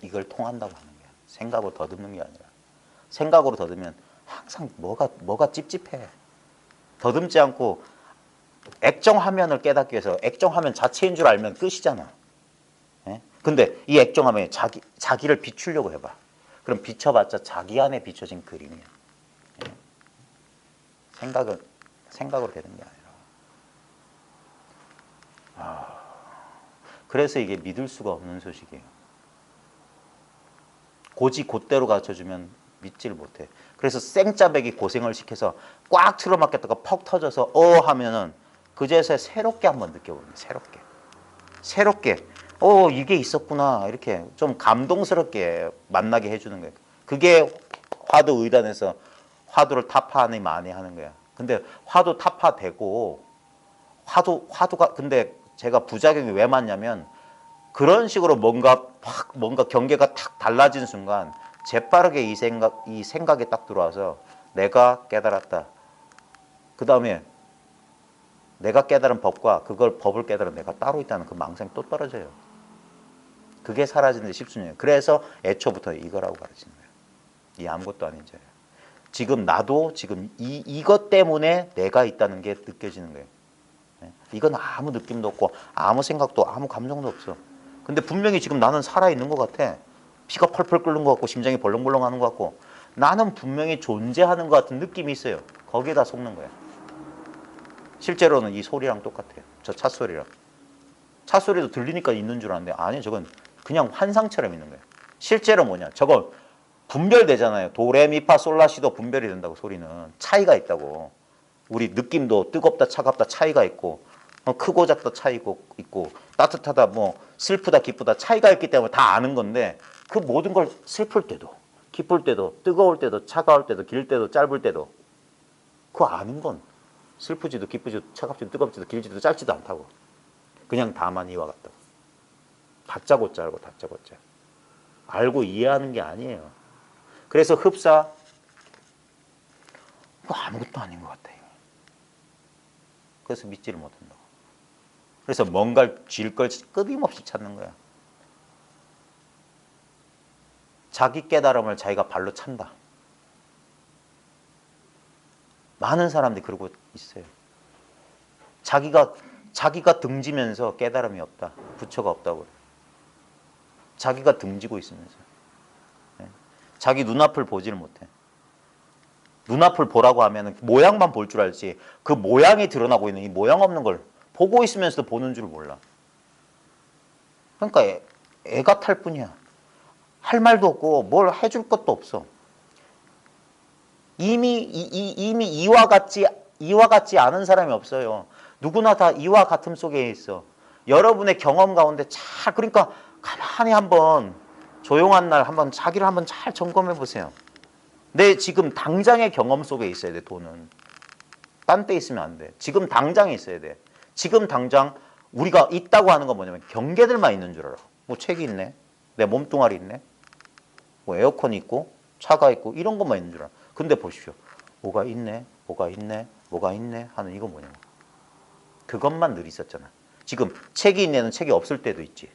이걸 통한다고 하는 거야. 생각으로 더듬는 게 아니라. 생각으로 더듬으면 항상 뭐가 찝찝해. 더듬지 않고 액정화면을 깨닫기 위해서 액정화면 자체인 줄 알면 끝이잖아. 예? 근데 이 액정화면에 자기를 비추려고 해봐. 그럼 비춰봤자 자기 안에 비춰진 그림이야. 예? 생각으로 되는 게 아니라. 그래서 이게 믿을 수가 없는 소식이에요. 곧대로 가르쳐주면 믿지를 못해. 그래서 생짜배기 고생을 시켜서 꽉 틀어막혔다가 퍽 터져서 하면은 그제서야 새롭게 한번 느껴보는 거예요. 새롭게 이게 있었구나 이렇게 좀 감동스럽게 만나게 해주는 거예요. 그게 화두 의단에서 화두를 타파하니 많이 하는 거야. 근데 화두 타파되고 화두가 근데 제가 부작용이 왜 많냐면 그런 식으로 뭔가 경계가 탁 달라진 순간 재빠르게 이 생각이 딱 들어와서 내가 깨달았다. 그 다음에 내가 깨달은 법과 그걸 법을 깨달은 내가 따로 있다는 그 망상이 또 떨어져요. 그게 사라지는데 십수년이에요. 그래서 애초부터 이거라고 가르치는 거예요. 이 아무것도 아닌 죄예요. 지금 나도 지금 이것 때문에 내가 있다는 게 느껴지는 거예요. 이건 아무 느낌도 없고 아무 생각도 아무 감정도 없어. 근데 분명히 지금 나는 살아있는 것 같아. 피가 펄펄 끓는 것 같고 심장이 벌렁벌렁 하는 것 같고 나는 분명히 존재하는 것 같은 느낌이 있어요. 거기에다 속는 거야. 실제로는 이 소리랑 똑같아요. 저 차 소리랑. 차 소리도 들리니까 있는 줄 아는데 아니 저건 그냥 환상처럼 있는 거예요. 실제로 뭐냐 저거 분별되잖아요. 도레미파솔라시도 분별이 된다고. 소리는 차이가 있다고. 우리 느낌도 뜨겁다 차갑다 차이가 있고 크고 작다 차이고 있고 따뜻하다 뭐 슬프다 기쁘다 차이가 있기 때문에 다 아는 건데 그 모든 걸 슬플 때도 기쁠 때도 뜨거울 때도 차가울 때도 길 때도 짧을 때도 그 아는 건 슬프지도 기쁘지도 차갑지도 뜨겁지도 길지도 짧지도 않다고. 그냥 다만 이와 같다고. 다짜고짜 알고 다짜고짜 알고 이해하는 게 아니에요. 그래서 흡사 아무것도 아닌 것 같아. 그래서 믿지를 못한다고. 그래서 뭔가를 쥘 걸 끊임없이 찾는 거야. 자기 깨달음을 자기가 발로 찬다. 많은 사람들이 그러고 있어요. 자기가 등지면서 깨달음이 없다. 부처가 없다고. 자기가 등지고 있으면서. 자기 눈앞을 보지를 못해. 눈앞을 보라고 하면 모양만 볼 줄 알지 그 모양이 드러나고 있는 이 모양 없는 걸 보고 있으면서도 보는 줄 몰라. 그러니까 애가 탈 뿐이야. 할 말도 없고 뭘 해줄 것도 없어. 이미 이와 같지 않은 사람이 없어요. 누구나 다 이와 같음 속에 있어. 여러분의 경험 가운데 잘 그러니까 가만히 한번 조용한 날 한번 자기를 한번 잘 점검해 보세요. 내 지금 당장의 경험 속에 있어야 돼. 돈은 딴 데 있으면 안 돼. 지금 당장에 있어야 돼. 지금 당장 우리가 있다고 하는 건 뭐냐면 경계들만 있는 줄 알아. 뭐 책이 있네, 내 몸뚱아리 있네, 뭐 에어컨이 있고 차가 있고 이런 것만 있는 줄 알아. 근데 보십시오. 뭐가 있네, 뭐가 있네, 뭐가 있네 하는 이건 뭐냐고. 그것만 늘 있었잖아. 지금 책이 있네는 책이 없을 때도 있지.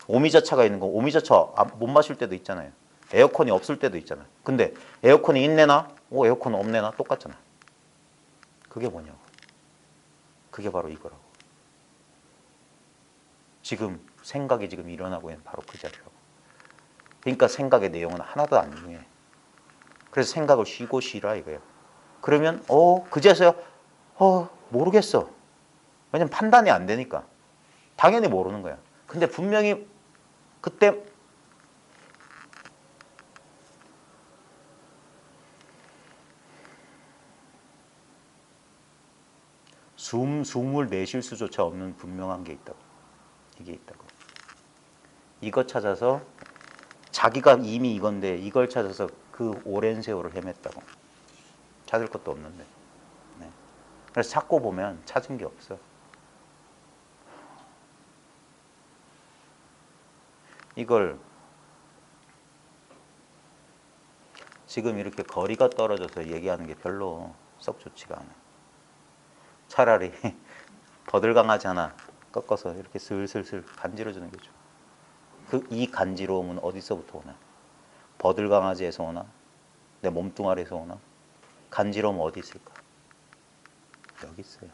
오미자차가 있는 건 오미자차 못 마실 때도 있잖아요. 에어컨이 없을 때도 있잖아. 근데 에어컨이 있네나 에어컨 없네나 똑같잖아. 그게 뭐냐고. 그게 바로 이거라고. 지금 생각이 지금 일어나고 있는 바로 그 자리라고. 그러니까 생각의 내용은 하나도 안 중요해. 그래서 생각을 쉬고 쉬라 이거예요. 그러면 그제서야 모르겠어. 왜냐면 판단이 안 되니까. 당연히 모르는 거야. 근데 분명히 그때 숨을 내쉴 수조차 없는 분명한 게 있다고. 이게 있다고. 이거 찾아서 자기가 이미 이건데 이걸 찾아서 그 오랜 세월을 헤맸다고. 찾을 것도 없는데. 네. 그래서 찾고 보면 찾은 게 없어. 이걸 지금 이렇게 거리가 떨어져서 얘기하는 게 별로 썩 좋지가 않아. 차라리 버들강아지 하나 꺾어서 이렇게 슬슬슬 간지러주는 게 좋아. 이 간지러움은 어디서부터 오나? 버들강아지에서 오나? 내 몸뚱아리에서 오나? 간지러움은 어디 있을까? 여기 있어요.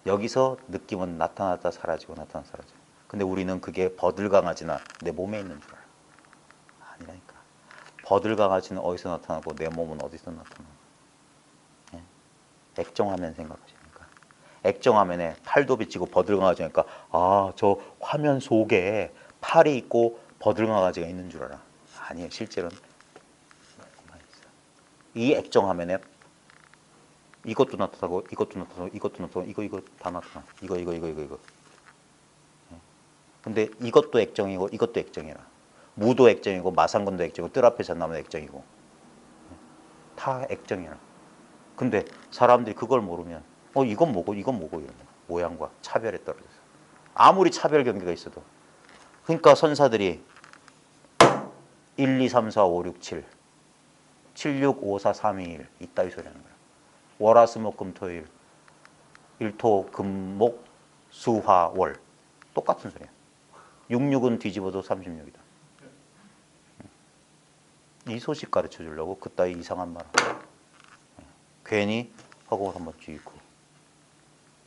여기서 느낌은 나타났다 사라지고 나타났다 사라지고. 근데 우리는 그게 버들강아지나 내 몸에 있는 줄 알아. 아니라니까. 버들강아지는 어디서 나타나고 내 몸은 어디서 나타나고. 예? 액정화면 생각하시니까. 액정화면에 팔도 비치고 버들강아지니까 저 화면 속에 팔이 있고 버들강아지가 있는 줄 알아. 아니에요. 실제로는 이 액정화면에 이것도 나타나고 이것도 나타나고 이것도 나타나고 이거 다 나타나. 이거. 근데 이것도 액정이고 이것도 액정이라. 무도 액정이고 마상근도 액정이고 뜰 앞에서 나면 액정이고 다 액정이라. 근데 사람들이 그걸 모르면 이건 뭐고 이건 뭐고 이런 거. 모양과 차별에 떨어져서. 아무리 차별 경계가 있어도. 그러니까 선사들이 1, 2, 3, 4, 5, 6, 7, 7, 6, 5, 4, 3, 2, 1 이따위 소리 하는 거야. 월화수목금토일 일토 금목 수화월 똑같은 소리야. 66은 뒤집어도 36이다. 이 소식 가르쳐 주려고 그따위 이상한 말 괜히 허공을 한번 쥐고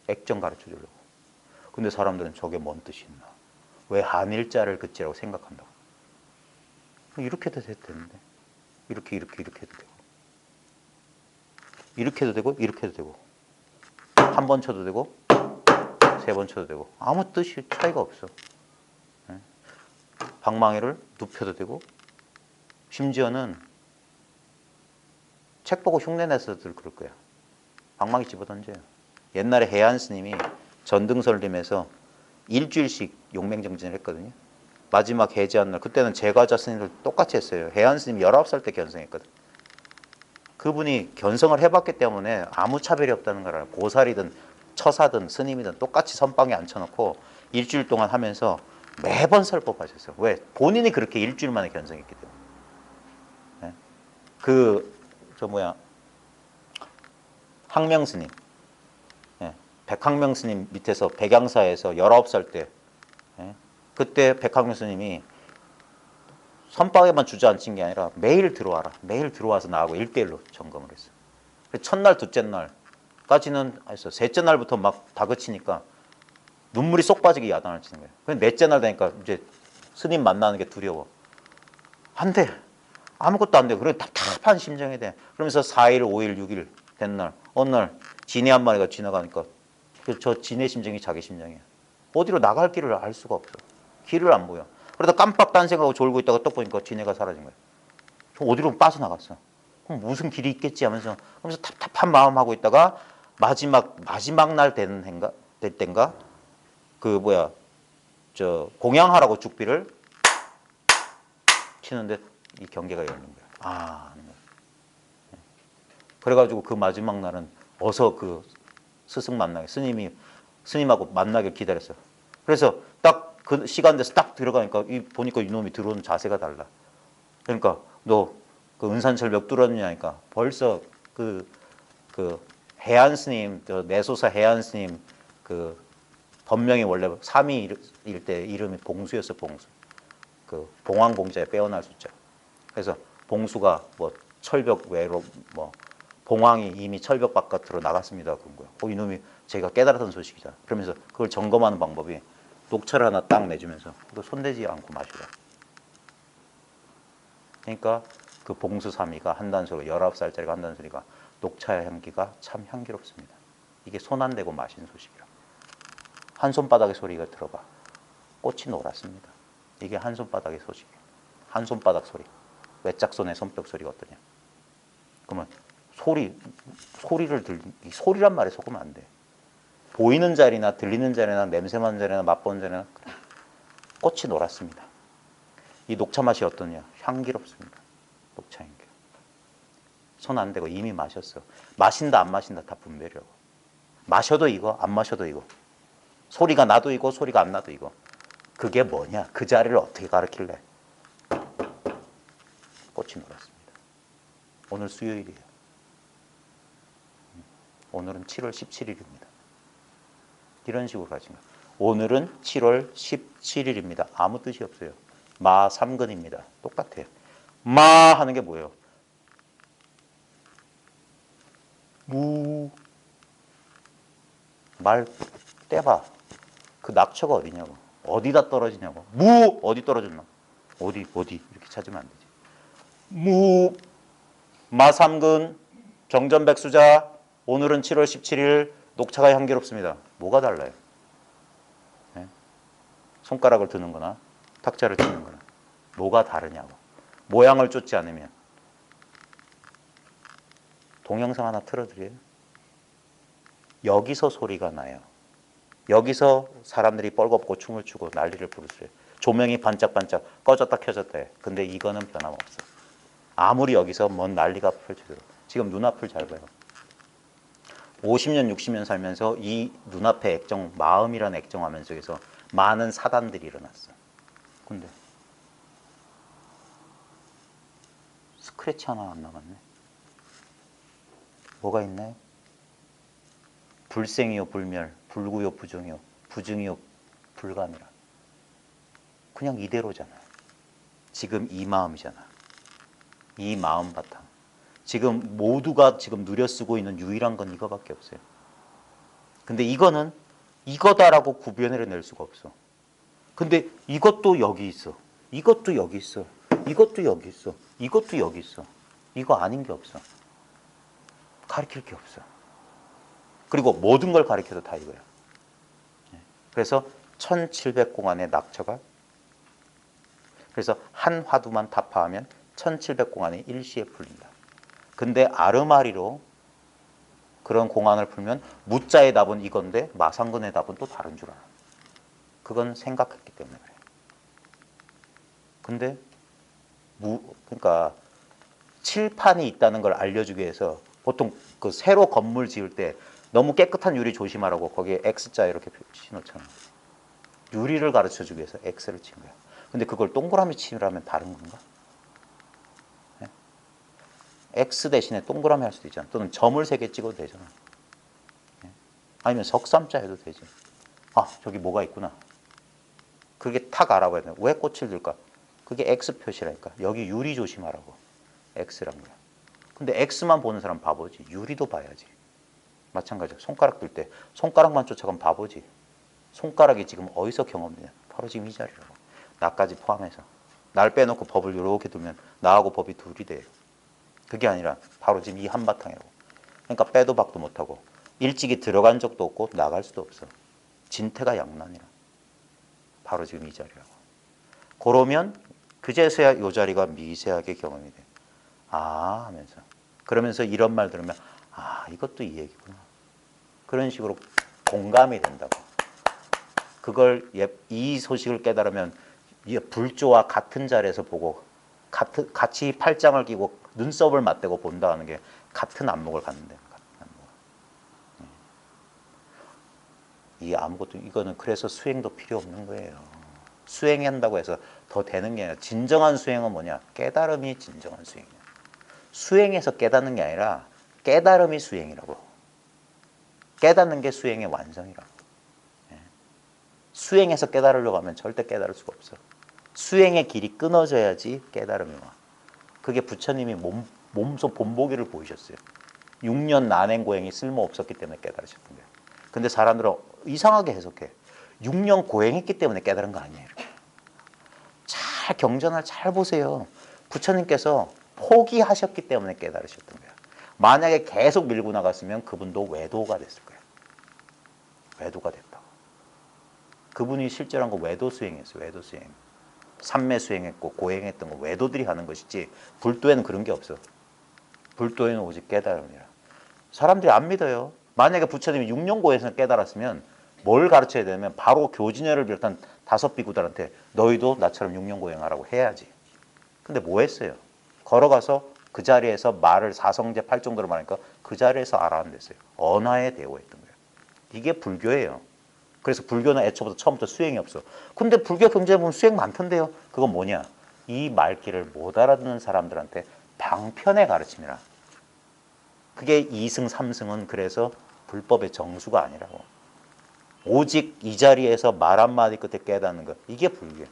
액정 가르쳐 주려고. 근데 사람들은 저게 뭔 뜻이 있나? 왜 한일자를 그치라고 생각한다고. 이렇게도 되는데 이렇게 해도 되고 이렇게 해도 되고 이렇게 해도 되고 한 번 쳐도 되고 세 번 쳐도 되고 아무 뜻이 차이가 없어. 방망이를 눕혀도 되고 심지어는 책 보고 흉내내서들 그럴 거야. 방망이 집어던져요. 옛날에 해안 스님이 전등설림에서 일주일씩 용맹정진을 했거든요. 마지막 해제한 날 그때는 제과자 스님들 똑같이 했어요. 해안 스님이 19살 때 견성했거든. 그분이 견성을 해봤기 때문에 아무 차별이 없다는 걸 알아요. 보살이든 처사든 스님이든 똑같이 선방에 앉혀놓고 일주일 동안 하면서 매번 설법하셨어요. 왜? 본인이 그렇게 일주일 만에 견성했기 때문에. 항명 스님, 백항명 스님 밑에서 백양사에서 19살 때, 그때 백항명 스님이 선방에만 주저앉힌 게 아니라 매일 들어와라. 매일 들어와서 나하고 1대1로 점검을 했어. 첫날, 둘째 날까지는 했어. 셋째 날부터 막 다그치니까 눈물이 쏙 빠지게 야단을 치는 거예요. 근데 넷째 날 되니까 이제 스님 만나는 게 두려워. 안 돼. 아무것도 안 돼. 그래 답답한 심정이 돼. 그러면서 4일, 5일, 6일 된 날, 어느 날 진해 한 마리가 지나가니까 저 진해 심정이 자기 심정이야. 어디로 나갈 길을 알 수가 없어. 길을 안 보여. 그러다 깜빡 딴 생각하고 졸고 있다가 또 보니까 진해가 사라진 거야. 어디로 빠져나갔어. 그럼 무슨 길이 있겠지 하면서 답답한 마음하고 있다가 마지막 날 되는 해인가? 될 땐가? 공양하라고 죽비를 치는데 이 경계가 열린 거야. 그래가지고 그 마지막 날은 어서 그 스승 만나게 스님하고 만나길 기다렸어요. 그래서 딱 그 시간 돼서 딱 들어가니까 보니까 이놈이 들어오는 자세가 달라. 그러니까 너 그 은산철벽 뚫었냐니까 벌써 그 해안 스님, 내소사 해안 스님 그 법명이 원래 삼위일 때 이름이 봉수였어. 봉수. 그 봉황봉자에 빼어날 숫자. 그래서 봉수가 뭐 철벽 외로 뭐 봉황이 이미 철벽 바깥으로 나갔습니다. 그런 거야. 이놈이 제가 깨달았던 소식이잖아. 그러면서 그걸 점검하는 방법이 녹차를 하나 딱 내주면서 이거 손대지 않고 마시라. 그러니까 그 봉수삼이가 한다는 소리가 19살짜리가 한다는 소리가 녹차의 향기가 참 향기롭습니다. 이게 손 안 대고 마시는 소식이라. 한 손바닥의 소리가 들어봐. 꽃이 노랗습니다. 이게 한 손바닥의 소식이에요. 한 손바닥 소리. 외짝손의 손뼉 소리가 어떠냐. 그러면 소리란 말에 속으면 안 돼. 보이는 자리나 들리는 자리나 냄새 맡는 자리나 맛보는 자리나 꽃이 노랗습니다. 이 녹차 맛이 어떠냐? 향기롭습니다. 녹차 향기. 손 안 대고 이미 마셨어. 마신다 안 마신다 다 분별이라고. 마셔도 이거 안 마셔도 이거. 소리가 나도 이거 소리가 안 나도 이거. 그게 뭐냐? 그 자리를 어떻게 가르칠래? 꽃이 노랗습니다. 오늘 수요일이에요. 오늘은 7월 17일입니다. 이런 식으로 가진 거예요. 오늘은 7월 17일입니다. 아무 뜻이 없어요. 마 3근입니다. 똑같아요. 마 하는 게 뭐예요? 무. 말 떼봐. 그 낙처가 어디냐고. 어디다 떨어지냐고. 무 어디 떨어졌나? 어디 이렇게 찾으면 안 되지. 무. 마 3근 정전백수자. 오늘은 7월 17일 녹차가 향기롭습니다. 뭐가 달라요? 네? 손가락을 드는 거나 탁자를 치는 거나 뭐가 다르냐고. 모양을 쫓지 않으면. 동영상 하나 틀어드려요. 여기서 소리가 나요. 여기서 사람들이 뻘겋고 춤을 추고 난리를 부르세요. 조명이 반짝반짝 꺼졌다 켜졌다 해. 근데 이거는 변함없어. 아무리 여기서 뭔 난리가 펼쳐져도 지금 눈앞을 잘 봐요. 50년, 60년 살면서 이 눈앞에 액정, 마음이라는 액정 화면 속에서 많은 사단들이 일어났어. 근데 스크래치 하나 안 나갔네. 뭐가 있나요? 불생이요 불멸, 불구요 부정이요, 부증이요 불감이라. 그냥 이대로잖아요. 지금 이 마음이잖아. 이 마음 바탕. 지금 모두가 지금 누려쓰고 있는 유일한 건 이거밖에 없어요. 근데 이거는 이거다라고 구별을 낼 수가 없어. 근데 이것도 여기 있어. 이것도 여기 있어. 이것도 여기 있어. 이것도 여기 있어. 이거 아닌 게 없어. 가르칠 게 없어. 그리고 모든 걸 가르쳐도 다 이거야. 그래서 1700공안의 낙처가, 그래서 한 화두만 타파하면 1700공안이 일시에 풀린다. 근데 아르마리로 그런 공안을 풀면 무자의 답은 이건데 마상근의 답은 또 다른 줄 알아. 그건 생각했기 때문에 그래. 근데 그러니까 칠판이 있다는 걸 알려주기 위해서 보통 그 새로 건물 지을 때 너무 깨끗한 유리 조심하라고 거기에 X자 이렇게 신호잖아. 유리를 가르쳐주기 위해서 X를 친 거야. 근데 그걸 동그라미 치라면 다른 건가? 네? X 대신에 동그라미 할 수도 있잖아. 또는 점을 3개 찍어도 되잖아. 네? 아니면 석삼자 해도 되지. 아, 저기 뭐가 있구나. 그게 탁 알아봐야 돼. 왜 꽃을 들까? 그게 X 표시라니까. 여기 유리 조심하라고. X란 거야. 근데 X만 보는 사람 바보지. 유리도 봐야지. 마찬가지야. 손가락 들 때 손가락만 쫓아가면 바보지. 손가락이 지금 어디서 경험되냐? 바로 지금 이 자리라고. 나까지 포함해서. 날 빼놓고 법을 이렇게 두면 나하고 법이 둘이 돼. 그게 아니라 바로 지금 이 한바탕이라고. 그러니까 빼도 박도 못하고 일찍이 들어간 적도 없고 나갈 수도 없어. 진태가 양난이라. 바로 지금 이 자리라고. 그러면 그제서야 이 자리가 미세하게 경험이 돼. 아 하면서. 그러면서 이런 말 들으면 아 이것도 이 얘기구나. 그런 식으로 공감이 된다고. 그걸 이 소식을 깨달으면 불조와 같은 자리에서 보고 같이 팔짱을 끼고 눈썹을 맞대고 본다는 게 같은 안목을 갖는데 같은 안목. 이 아무것도 이거는 그래서 수행도 필요 없는 거예요. 수행한다고 해서 더 되는 게 아니라 진정한 수행은 뭐냐? 깨달음이 진정한 수행이야. 수행해서 깨닫는 게 아니라 깨달음이 수행이라고. 깨닫는 게 수행의 완성이라고. 수행해서 깨달으려고 하면 절대 깨달을 수가 없어. 수행의 길이 끊어져야지 깨달음이 와. 그게 부처님이 몸소 본보기를 보이셨어요. 6년 난행고행이 쓸모없었기 때문에 깨달으셨던 거예요. 근데 사람들은 이상하게 해석해. 6년 고행했기 때문에 깨달은 거 아니에요. 잘 경전을 잘 보세요. 부처님께서 포기하셨기 때문에 깨달으셨던 거예요. 만약에 계속 밀고 나갔으면 그분도 외도가 됐을 거예요. 외도가 됐다. 그분이 실제로 한 거 외도 수행했어요. 외도 수행. 삼매 수행했고 고행했던 거 외도들이 하는 것이지 불도에는 그런 게 없어. 불도에는 오직 깨달음이라. 사람들이 안 믿어요. 만약에 부처님이 6년 고해서 깨달았으면 뭘 가르쳐야 되냐면 바로 교진회를 비롯한 5 비구들한테 너희도 나처럼 6년 고행하라고 해야지. 근데 뭐 했어요? 걸어가서 그 자리에서 말을 사성제 8정도로 말하니까 그 자리에서 알아냈어요. 언화에 대오했던 거예요. 이게 불교예요. 그래서 불교는 애초부터 처음부터 수행이 없어. 근데 불교 경전에 보면 수행 많던데요. 그건 뭐냐? 이 말귀를 못 알아듣는 사람들한테 방편의 가르침이라. 그게 2승, 3승은 그래서 불법의 정수가 아니라고. 오직 이 자리에서 말 한마디 끝에 깨닫는 것. 이게 불교예요.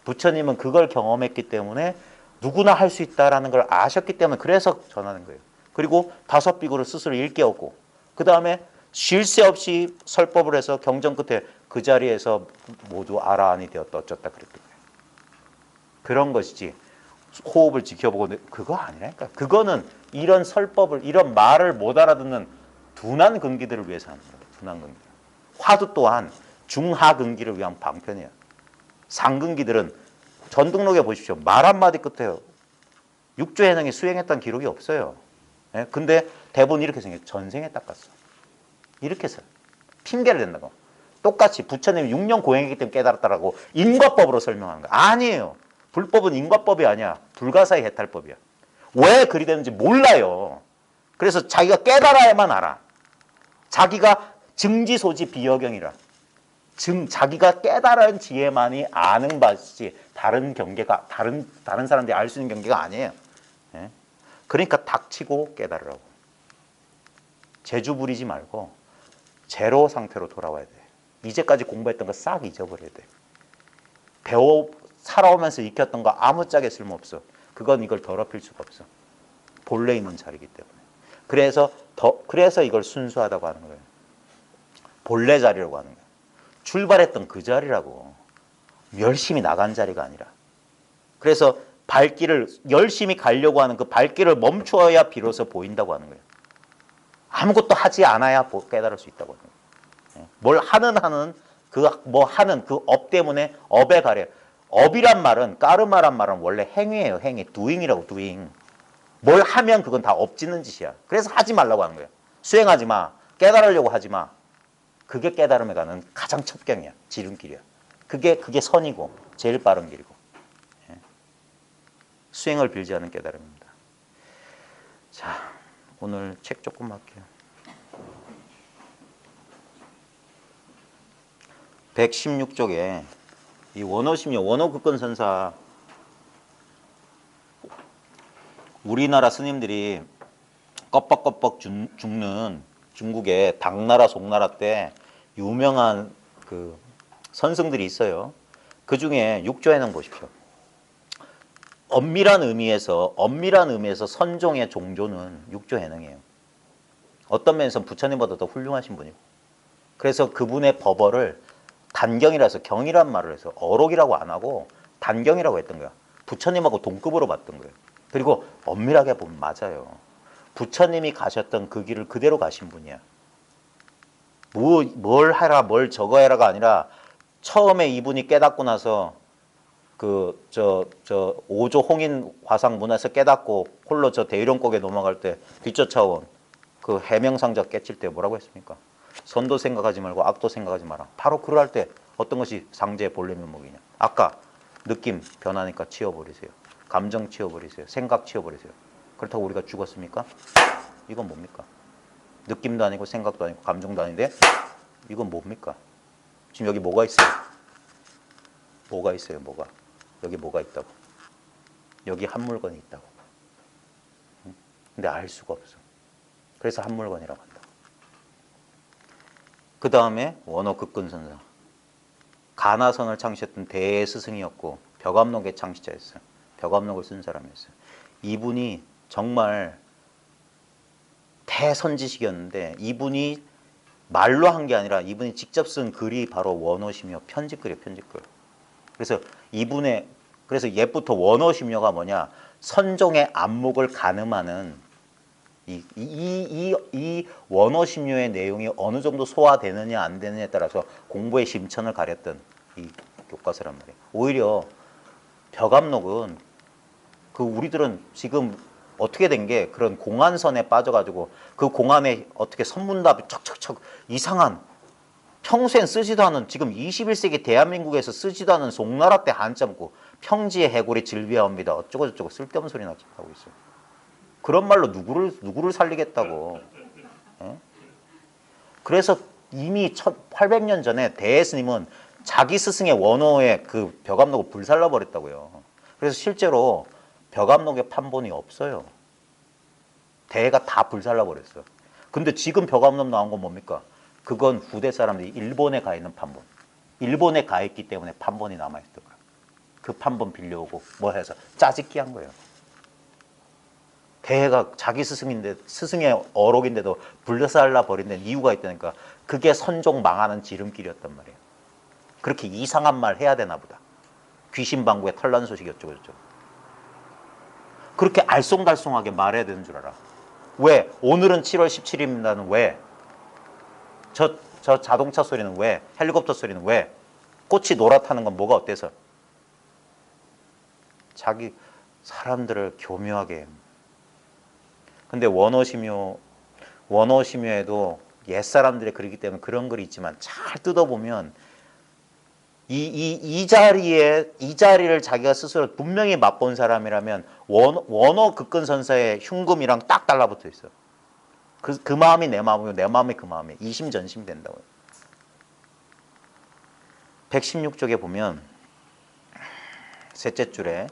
부처님은 그걸 경험했기 때문에 누구나 할 수 있다는 걸 아셨기 때문에 그래서 전하는 거예요. 그리고 5 비구를 스스로 일깨웠고 그 다음에 쉴 새 없이 설법을 해서 경전 끝에 그 자리에서 모두 아라한이 되었다 어쩌다 그랬던 거예요. 그런 것이지 호흡을 지켜보고 그거 아니라니까. 그거는 이런 설법을 이런 말을 못 알아듣는 둔한 근기들을 위해서 하는 거예요. 둔한 근기. 화두 또한 중하 근기를 위한 방편이에요. 상근기들은 전등록에 보십시오. 말 한마디 끝에요. 육조해능이 수행했다는 기록이 없어요. 예? 근데 대부분 이렇게 생겨요. 전생에 닦았어. 이렇게 해서 핑계를 댄다고. 똑같이 부처님이 6년 고행했기 때문에 깨달았다라고 인과법으로 설명하는 거야. 아니에요. 불법은 인과법이 아니야. 불가사의 해탈법이야. 왜 그리 되는지 몰라요. 그래서 자기가 깨달아야만 알아. 자기가 증지소지 비여경이라. 자기가 깨달은 지혜만이 아는 바지 다른 경계가 다른 사람들이 알 수 있는 경계가 아니에요. 예? 그러니까 닥치고 깨달으라고. 재주 부리지 말고 제로 상태로 돌아와야 돼. 이제까지 공부했던 거 싹 잊어버려야 돼. 살아오면서 익혔던 거 아무짝에 쓸모없어. 그건 이걸 더럽힐 수가 없어. 본래 있는 자리이기 때문에. 그래서 이걸 순수하다고 하는 거예요. 본래 자리라고 하는 거예요. 출발했던 그 자리라고. 열심히 나간 자리가 아니라. 그래서 발길을 열심히 가려고 하는 그 발길을 멈추어야 비로소 보인다고 하는 거예요. 아무것도 하지 않아야 깨달을 수 있다고 하는 거예요. 뭘 하는 그 업 때문에 업에 가려. 업이란 말은 까르마란 말은 원래 행위예요. 행위. doing이라고 doing. 뭘 하면 그건 다 업짓는 짓이야. 그래서 하지 말라고 하는 거예요. 수행하지 마. 깨달으려고 하지 마. 그게 깨달음에 가는 가장 첫 경이야. 지름길이야. 그게 선이고 제일 빠른 길이고. 예. 수행을 빌지 않은 깨달음입니다. 자, 오늘 책 조금 할게요. 116쪽에 이 원어심요, 원어극권선사, 우리나라 스님들이 껍벅껍벅 죽는 중국의 당나라 송나라 때 유명한 그 선승들이 있어요. 그 중에 육조해능 보십시오. 엄밀한 의미에서 선종의 종조는 육조해능이에요. 어떤 면에서 부처님보다 더 훌륭하신 분이고. 그래서 그분의 법어를 단경이라서, 경이란 말을 해서 어록이라고 안 하고 단경이라고 했던 거야. 부처님하고 동급으로 봤던 거예요. 그리고 엄밀하게 보면 맞아요. 부처님이 가셨던 그 길을 그대로 가신 분이야. 뭘 해라, 뭘 저거 해라가 아니라 처음에 이분이 깨닫고 나서 오조 홍인 화상 문화에서 깨닫고 홀로 저 대유령곡에 넘어갈 때 뒤쫓아온 그 해명상자 깨칠 때 뭐라고 했습니까? 선도 생각하지 말고 악도 생각하지 마라. 바로 그럴 때 어떤 것이 상제의 본래 면목이냐. 아까 느낌 변하니까 치워버리세요. 감정 치워버리세요. 생각 치워버리세요. 그렇다고 우리가 죽었습니까? 이건 뭡니까? 느낌도 아니고 생각도 아니고 감정도 아닌데 이건 뭡니까? 지금 여기 뭐가 있어요? 뭐가 있어요? 뭐가? 여기 뭐가 있다고? 여기 한 물건이 있다고. 근데 알 수가 없어. 그래서 한 물건이라고 한다. 그 다음에 원어극근선사. 가나선을 창시했던 대스승이었고 벽암록의 창시자였어요. 벽암록을 쓴 사람이었어요. 이분이 정말 대선지식이었는데 이분이 말로 한 게 아니라 이분이 직접 쓴 글이 바로 원어심요 편집글이에요. 편집글. 그래서 옛부터 원어심요가 뭐냐, 선종의 안목을 가늠하는 이 원어심요의 내용이 어느 정도 소화되느냐 안 되느냐에 따라서 공부의 심천을 가렸던 이 교과서란 말이에요. 오히려 벽암록은 우리들은 지금 어떻게 된 게 그런 공안선에 빠져가지고 그 공안에 어떻게 선문답이 척척척 이상한, 평소엔 쓰지도 않은, 지금 21세기 대한민국에서 쓰지도 않은 송나라 때 한자 묻고 평지의 해골이 질비하옵니다 어쩌고저쩌고 쓸데없는 소리나 하고 있어요. 그런 말로 누구를 살리겠다고. 예? 그래서 이미 1800년 전에 대스님은 자기 스승의 원어의 그 벽암록을 불살라 버렸다고요. 그래서 실제로 벽암록의 판본이 없어요. 대가 다 불살라 버렸어요. 근데 지금 벽암록 나온 건 뭡니까? 그건 후대 사람들이 일본에 가 있는 판본. 일본에 가 있기 때문에 판본이 남아있던 거야. 그 판본 빌려오고 뭐 해서 짜집기 한 거예요. 대가 자기 스승의 어록인데도 불살라 버린 데는 이유가 있다니까. 그게 선종 망하는 지름길이었단 말이에요. 그렇게 이상한 말 해야 되나 보다. 귀신 방구에 털난 소식이 어쩌고저쩌고. 그렇게 알쏭달쏭하게 말해야 되는 줄 알아. 왜? 오늘은 7월 17일입니다는 왜? 저 자동차 소리는 왜? 헬리콥터 소리는 왜? 꽃이 노랗다는 건 뭐가 어때서? 자기 사람들을 교묘하게. 근데 원어심요에도 옛사람들이 그러기 때문에 그런 글이 있지만 잘 뜯어보면 이 자리를 자기가 스스로 분명히 맛본 사람이라면 원어 극근선사의 흉금이랑 딱 달라붙어 있어. 그 마음이 내 마음이고 내 마음이 그 마음이 이심전심이 된다고요. 116쪽에 보면 셋째 줄에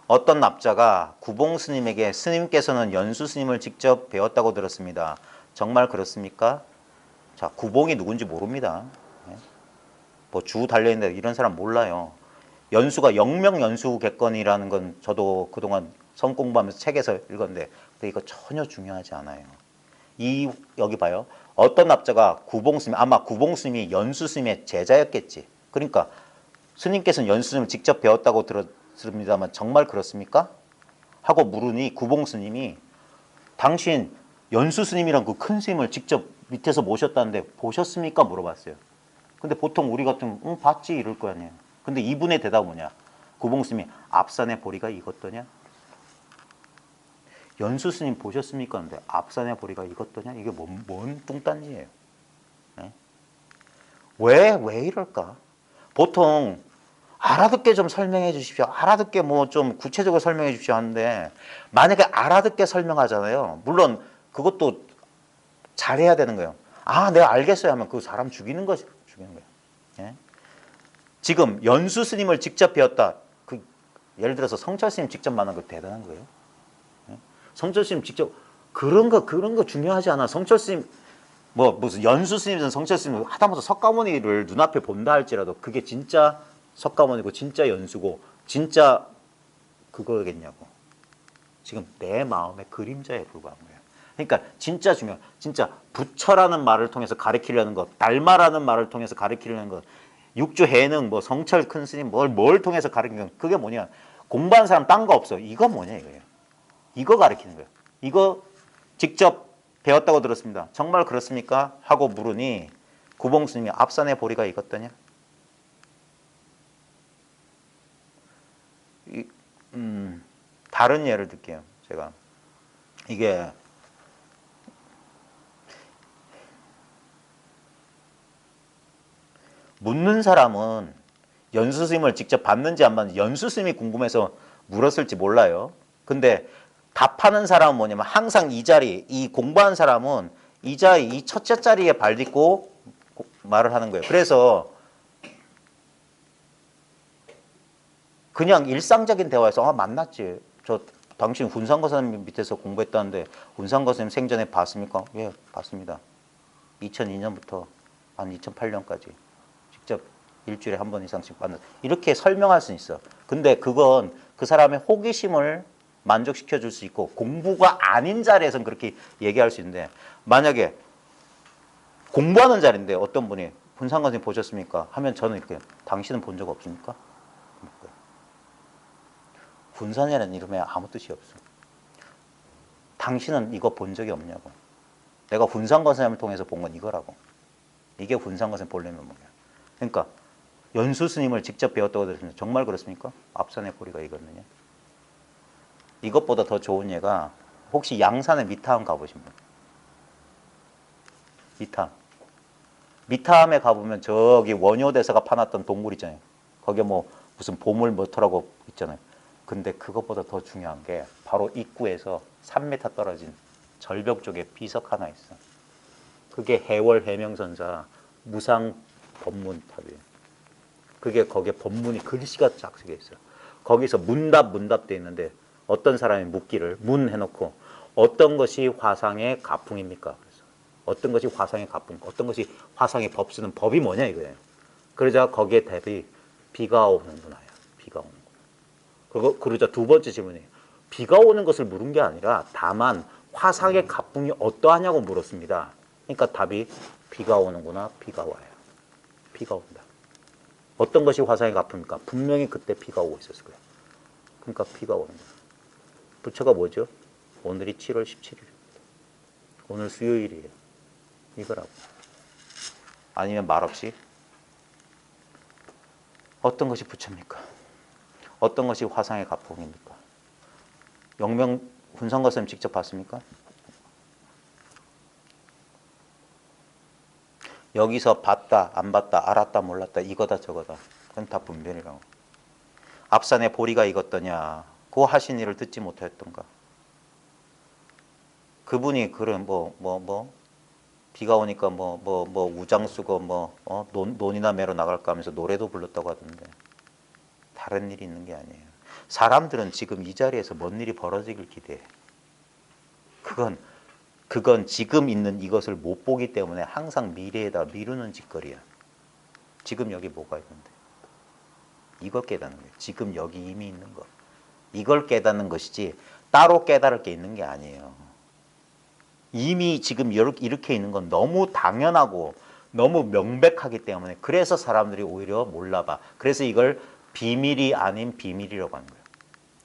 어떤 납자가 구봉 스님에게 스님께서는 연수 스님을 직접 배웠다고 들었습니다. 정말 그렇습니까? 자, 구봉이 누군지 모릅니다. 뭐 주 달려있는데 이런 사람 몰라요. 연수가 영명연수객건이라는 건 저도 그동안 성 공부하면서 책에서 읽었는데 이거 전혀 중요하지 않아요. 여기 봐요. 어떤 납자가 구봉 스님, 아마 구봉 스님이 연수 스님의 제자였겠지. 그러니까 스님께서는 연수 스님을 직접 배웠다고 들었습니다만 정말 그렇습니까? 하고 물으니 구봉 스님이 당신 연수 스님이란 그 큰 스님을 직접 밑에서 모셨다는데 보셨습니까? 물어봤어요. 근데 보통 우리 같으면 응 봤지 이럴 거 아니에요. 근데 이분의 대답은 뭐냐? 구봉 스님이 앞산의 보리가 익었더냐? 연수 스님 보셨습니까? 근데 앞산의 보리가 익었더냐? 이게 뭔 뚱딴지예요. 네? 왜 이럴까? 보통 알아듣게 좀 설명해 주십시오. 알아듣게 뭐 좀 구체적으로 설명해 주십시오 하는데 만약에 알아듣게 설명하잖아요. 물론 그것도 잘해야 되는 거예요. 아, 내가 알겠어요 하면 그 사람 죽이는 거예요. 예? 지금 연수 스님을 직접 배웠다. 예를 들어서 성철 스님 직접 만난 거 대단한 거예요. 예? 성철 스님 직접 그런 거 중요하지 않아. 성철 스님 뭐 무슨 연수 스님이든 성철 스님 하다못해 석가모니를 눈앞에 본다 할지라도 그게 진짜 석가모니고 진짜 연수고 진짜 그거겠냐고. 지금 내 마음의 그림자에 불과한 거예요. 그러니까 진짜 중요한, 진짜 부처라는 말을 통해서 가르치려는 것, 달마라는 말을 통해서 가르치려는 것, 육조 해능, 뭐 성철 큰 스님 뭘 통해서 가르치는 것, 그게 뭐냐? 공부하는 사람 딴 거 없어. 이거 뭐냐 이거예요. 이거 가르치는 거예요. 이거 직접 배웠다고 들었습니다. 정말 그렇습니까? 하고 물으니 구봉 스님이 앞산의 보리가 익었더냐? 다른 예를 들게요. 제가 이게 묻는 사람은 연수 스님을 직접 봤는지 안 봤는지 연수 스님이 궁금해서 물었을지 몰라요. 근데 답하는 사람은 뭐냐면 항상 이 자리, 이 공부하는 사람은 이 자리, 이 첫째 자리에 발 딛고 말을 하는 거예요. 그래서 그냥 일상적인 대화에서 만났지. 저 당신 훈상거 선생님 밑에서 공부했다는데 훈상거 선생님 생전에 봤습니까? 예, 봤습니다. 2002년부터 한 2008년까지 직접 일주일에 한 번 이상씩 만나. 이렇게 설명할 수 있어. 근데 그건 그 사람의 호기심을 만족시켜 줄 수 있고 공부가 아닌 자리에서는 그렇게 얘기할 수 있는데 만약에 공부하는 자리인데 어떤 분이 훈상거 선생님 보셨습니까? 하면 저는 이렇게 당신은 본 적 없습니까? 군산이라는 이름에 아무 뜻이 없어. 당신은 이거 본 적이 없냐고. 내가 훈상거선생님을 통해서 본 건 이거라고. 이게 훈상거선생 본래는 뭐냐. 그러니까 연수 스님을 직접 배웠다고 들었습니다. 정말 그렇습니까? 앞산의 보리가 익었느냐. 이것보다 더 좋은 예가 혹시 양산의 미타암 가보신 분? 미타암. 미타암에 가보면 저기 원효대사가 파놨던 동굴 있잖아요. 거기에 뭐 무슨 보물 뭐터라고 있잖아요. 근데 그것보다 더 중요한 게 바로 입구에서 3m 떨어진 절벽 쪽에 비석 하나 있어. 그게 해월 해명선사 무상 법문탑이에요. 그게 거기에 법문이 글씨가 작성돼 있어. 거기서 문답 돼 있는데 어떤 사람이 묻기를 문 해놓고 어떤 것이 화상의 가풍입니까? 그래서 어떤 것이 화상의 가풍, 어떤 것이 화상의 법 쓰는 법이 뭐냐 이거예요. 그러자 거기에 답이 비가 오는구나. 비가 오는. 그러자 두 번째 질문이에요. 비가 오는 것을 물은 게 아니라 다만 화상의 가풍이 어떠하냐고 물었습니다. 그러니까 답이 비가 오는구나. 비가 와요. 비가 온다. 어떤 것이 화상의 가풍입니까? 분명히 그때 비가 오고 있었을 거예요. 그러니까 비가 오는 거예요. 부처가 뭐죠? 오늘이 7월 17일입니다. 오늘 수요일이에요. 이거라고. 아니면 말없이 어떤 것이 부처입니까? 어떤 것이 화상의 가풍입니까? 영명 훈상거 선생님 직접 봤습니까? 여기서 봤다, 안 봤다, 알았다, 몰랐다, 이거다 저거다. 그건 다 분별이라고. 앞산에 보리가 익었더냐. 그 하신 일을 듣지 못하였던가. 그분이 그런 비가 오니까 우장 쓰고 논이나 매러 나갈까 하면서 노래도 불렀다고 하던데 다른 일이 있는 게 아니에요. 사람들은 지금 이 자리에서 뭔 일이 벌어지길 기대해. 그건 지금 있는 이것을 못 보기 때문에 항상 미래에다 미루는 짓거리야. 지금 여기 뭐가 있는데? 이걸 깨닫는 거예요. 지금 여기 이미 있는 거. 이걸 깨닫는 것이지 따로 깨달을 게 있는 게 아니에요. 이미 지금 이렇게 있는 건 너무 당연하고 너무 명백하기 때문에 그래서 사람들이 오히려 몰라봐. 그래서 이걸 비밀이 아닌 비밀이라고 하는 거예요.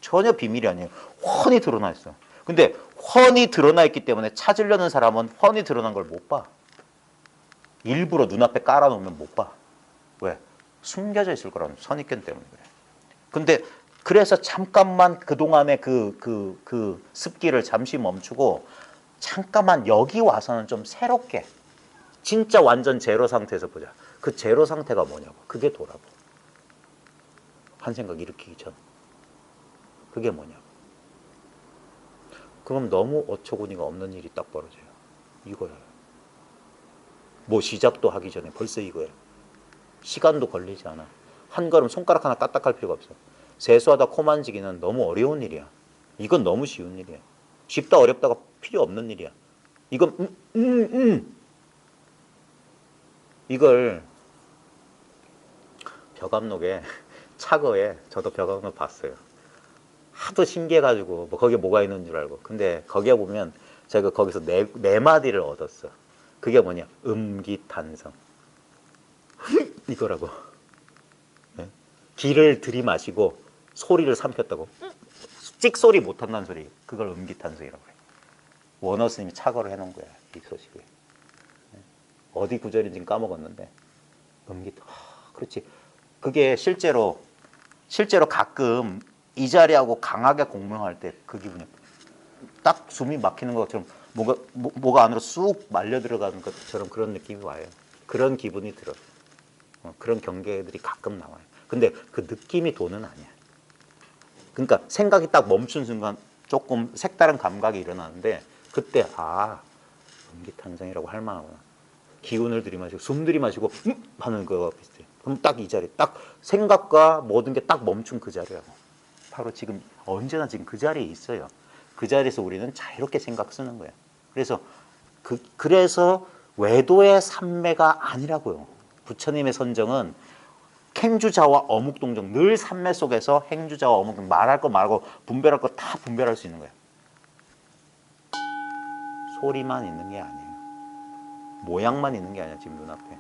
전혀 비밀이 아니에요. 훤히 드러나 있어요. 근데 훤히 드러나 있기 때문에 찾으려는 사람은 훤히 드러난 걸 못 봐. 일부러 눈앞에 깔아놓으면 못 봐. 왜? 숨겨져 있을 거라는 선입견 때문에 그래. 근데 그래서 잠깐만 그동안의 그 습기를 잠시 멈추고 잠깐만 여기 와서는 좀 새롭게 진짜 완전 제로 상태에서 보자. 그 제로 상태가 뭐냐고. 그게 도라고. 한 생각 일으키기 전. 그게 뭐냐고. 그럼 너무 어처구니가 없는 일이 딱 벌어져요. 이거야. 뭐 시작도 하기 전에 벌써 이거야. 시간도 걸리지 않아. 한 걸음 손가락 하나 까딱할 필요가 없어. 세수하다 코 만지기는 너무 어려운 일이야. 이건 너무 쉬운 일이야. 쉽다 어렵다가 필요 없는 일이야. 이건 이걸 벽암록에 차거에 저도 벽암록 봤어요. 하도 신기해가지고 거기에 뭐가 있는 줄 알고. 근데 거기에 보면 제가 거기서 네 마디를 얻었어. 그게 뭐냐? 음기탄성. 이거라고. 네? 기를 들이마시고 소리를 삼켰다고. 찍소리 못한다는 소리. 그걸 음기탄성이라고 해. 원어 스님이 착어를 해놓은 거야. 이 소식을. 어디 구절인지는 까먹었는데 그렇지. 그게 실제로 가끔 이 자리하고 강하게 공명할 때 그 기분이 딱 숨이 막히는 것처럼 뭐가 안으로 쑥 말려 들어가는 것처럼 그런 느낌이 와요. 그런 기분이 들어. 그런 경계들이 가끔 나와요. 근데 그 느낌이 도는 아니야. 그러니까 생각이 딱 멈춘 순간 조금 색다른 감각이 일어나는데 그때 음기탄성이라고 할 만하구나. 기운을 들이마시고 숨 들이마시고 하는 거와 비슷해요. 그럼 딱 이 자리, 딱 생각과 모든 게 딱 멈춘 그 자리라고. 바로 지금 언제나 지금 그 자리에 있어요. 그 자리에서 우리는 자유롭게 생각 쓰는 거예요. 그래서 외도의 삼매가 아니라고요. 부처님의 선정은 행주자와 어묵동정, 늘 삼매 속에서 행주자와 어묵동정, 말할 거 말고 분별할 거 다 분별할 수 있는 거예요. 소리만 있는 게 아니에요. 모양만 있는 게 아니야. 지금 눈앞에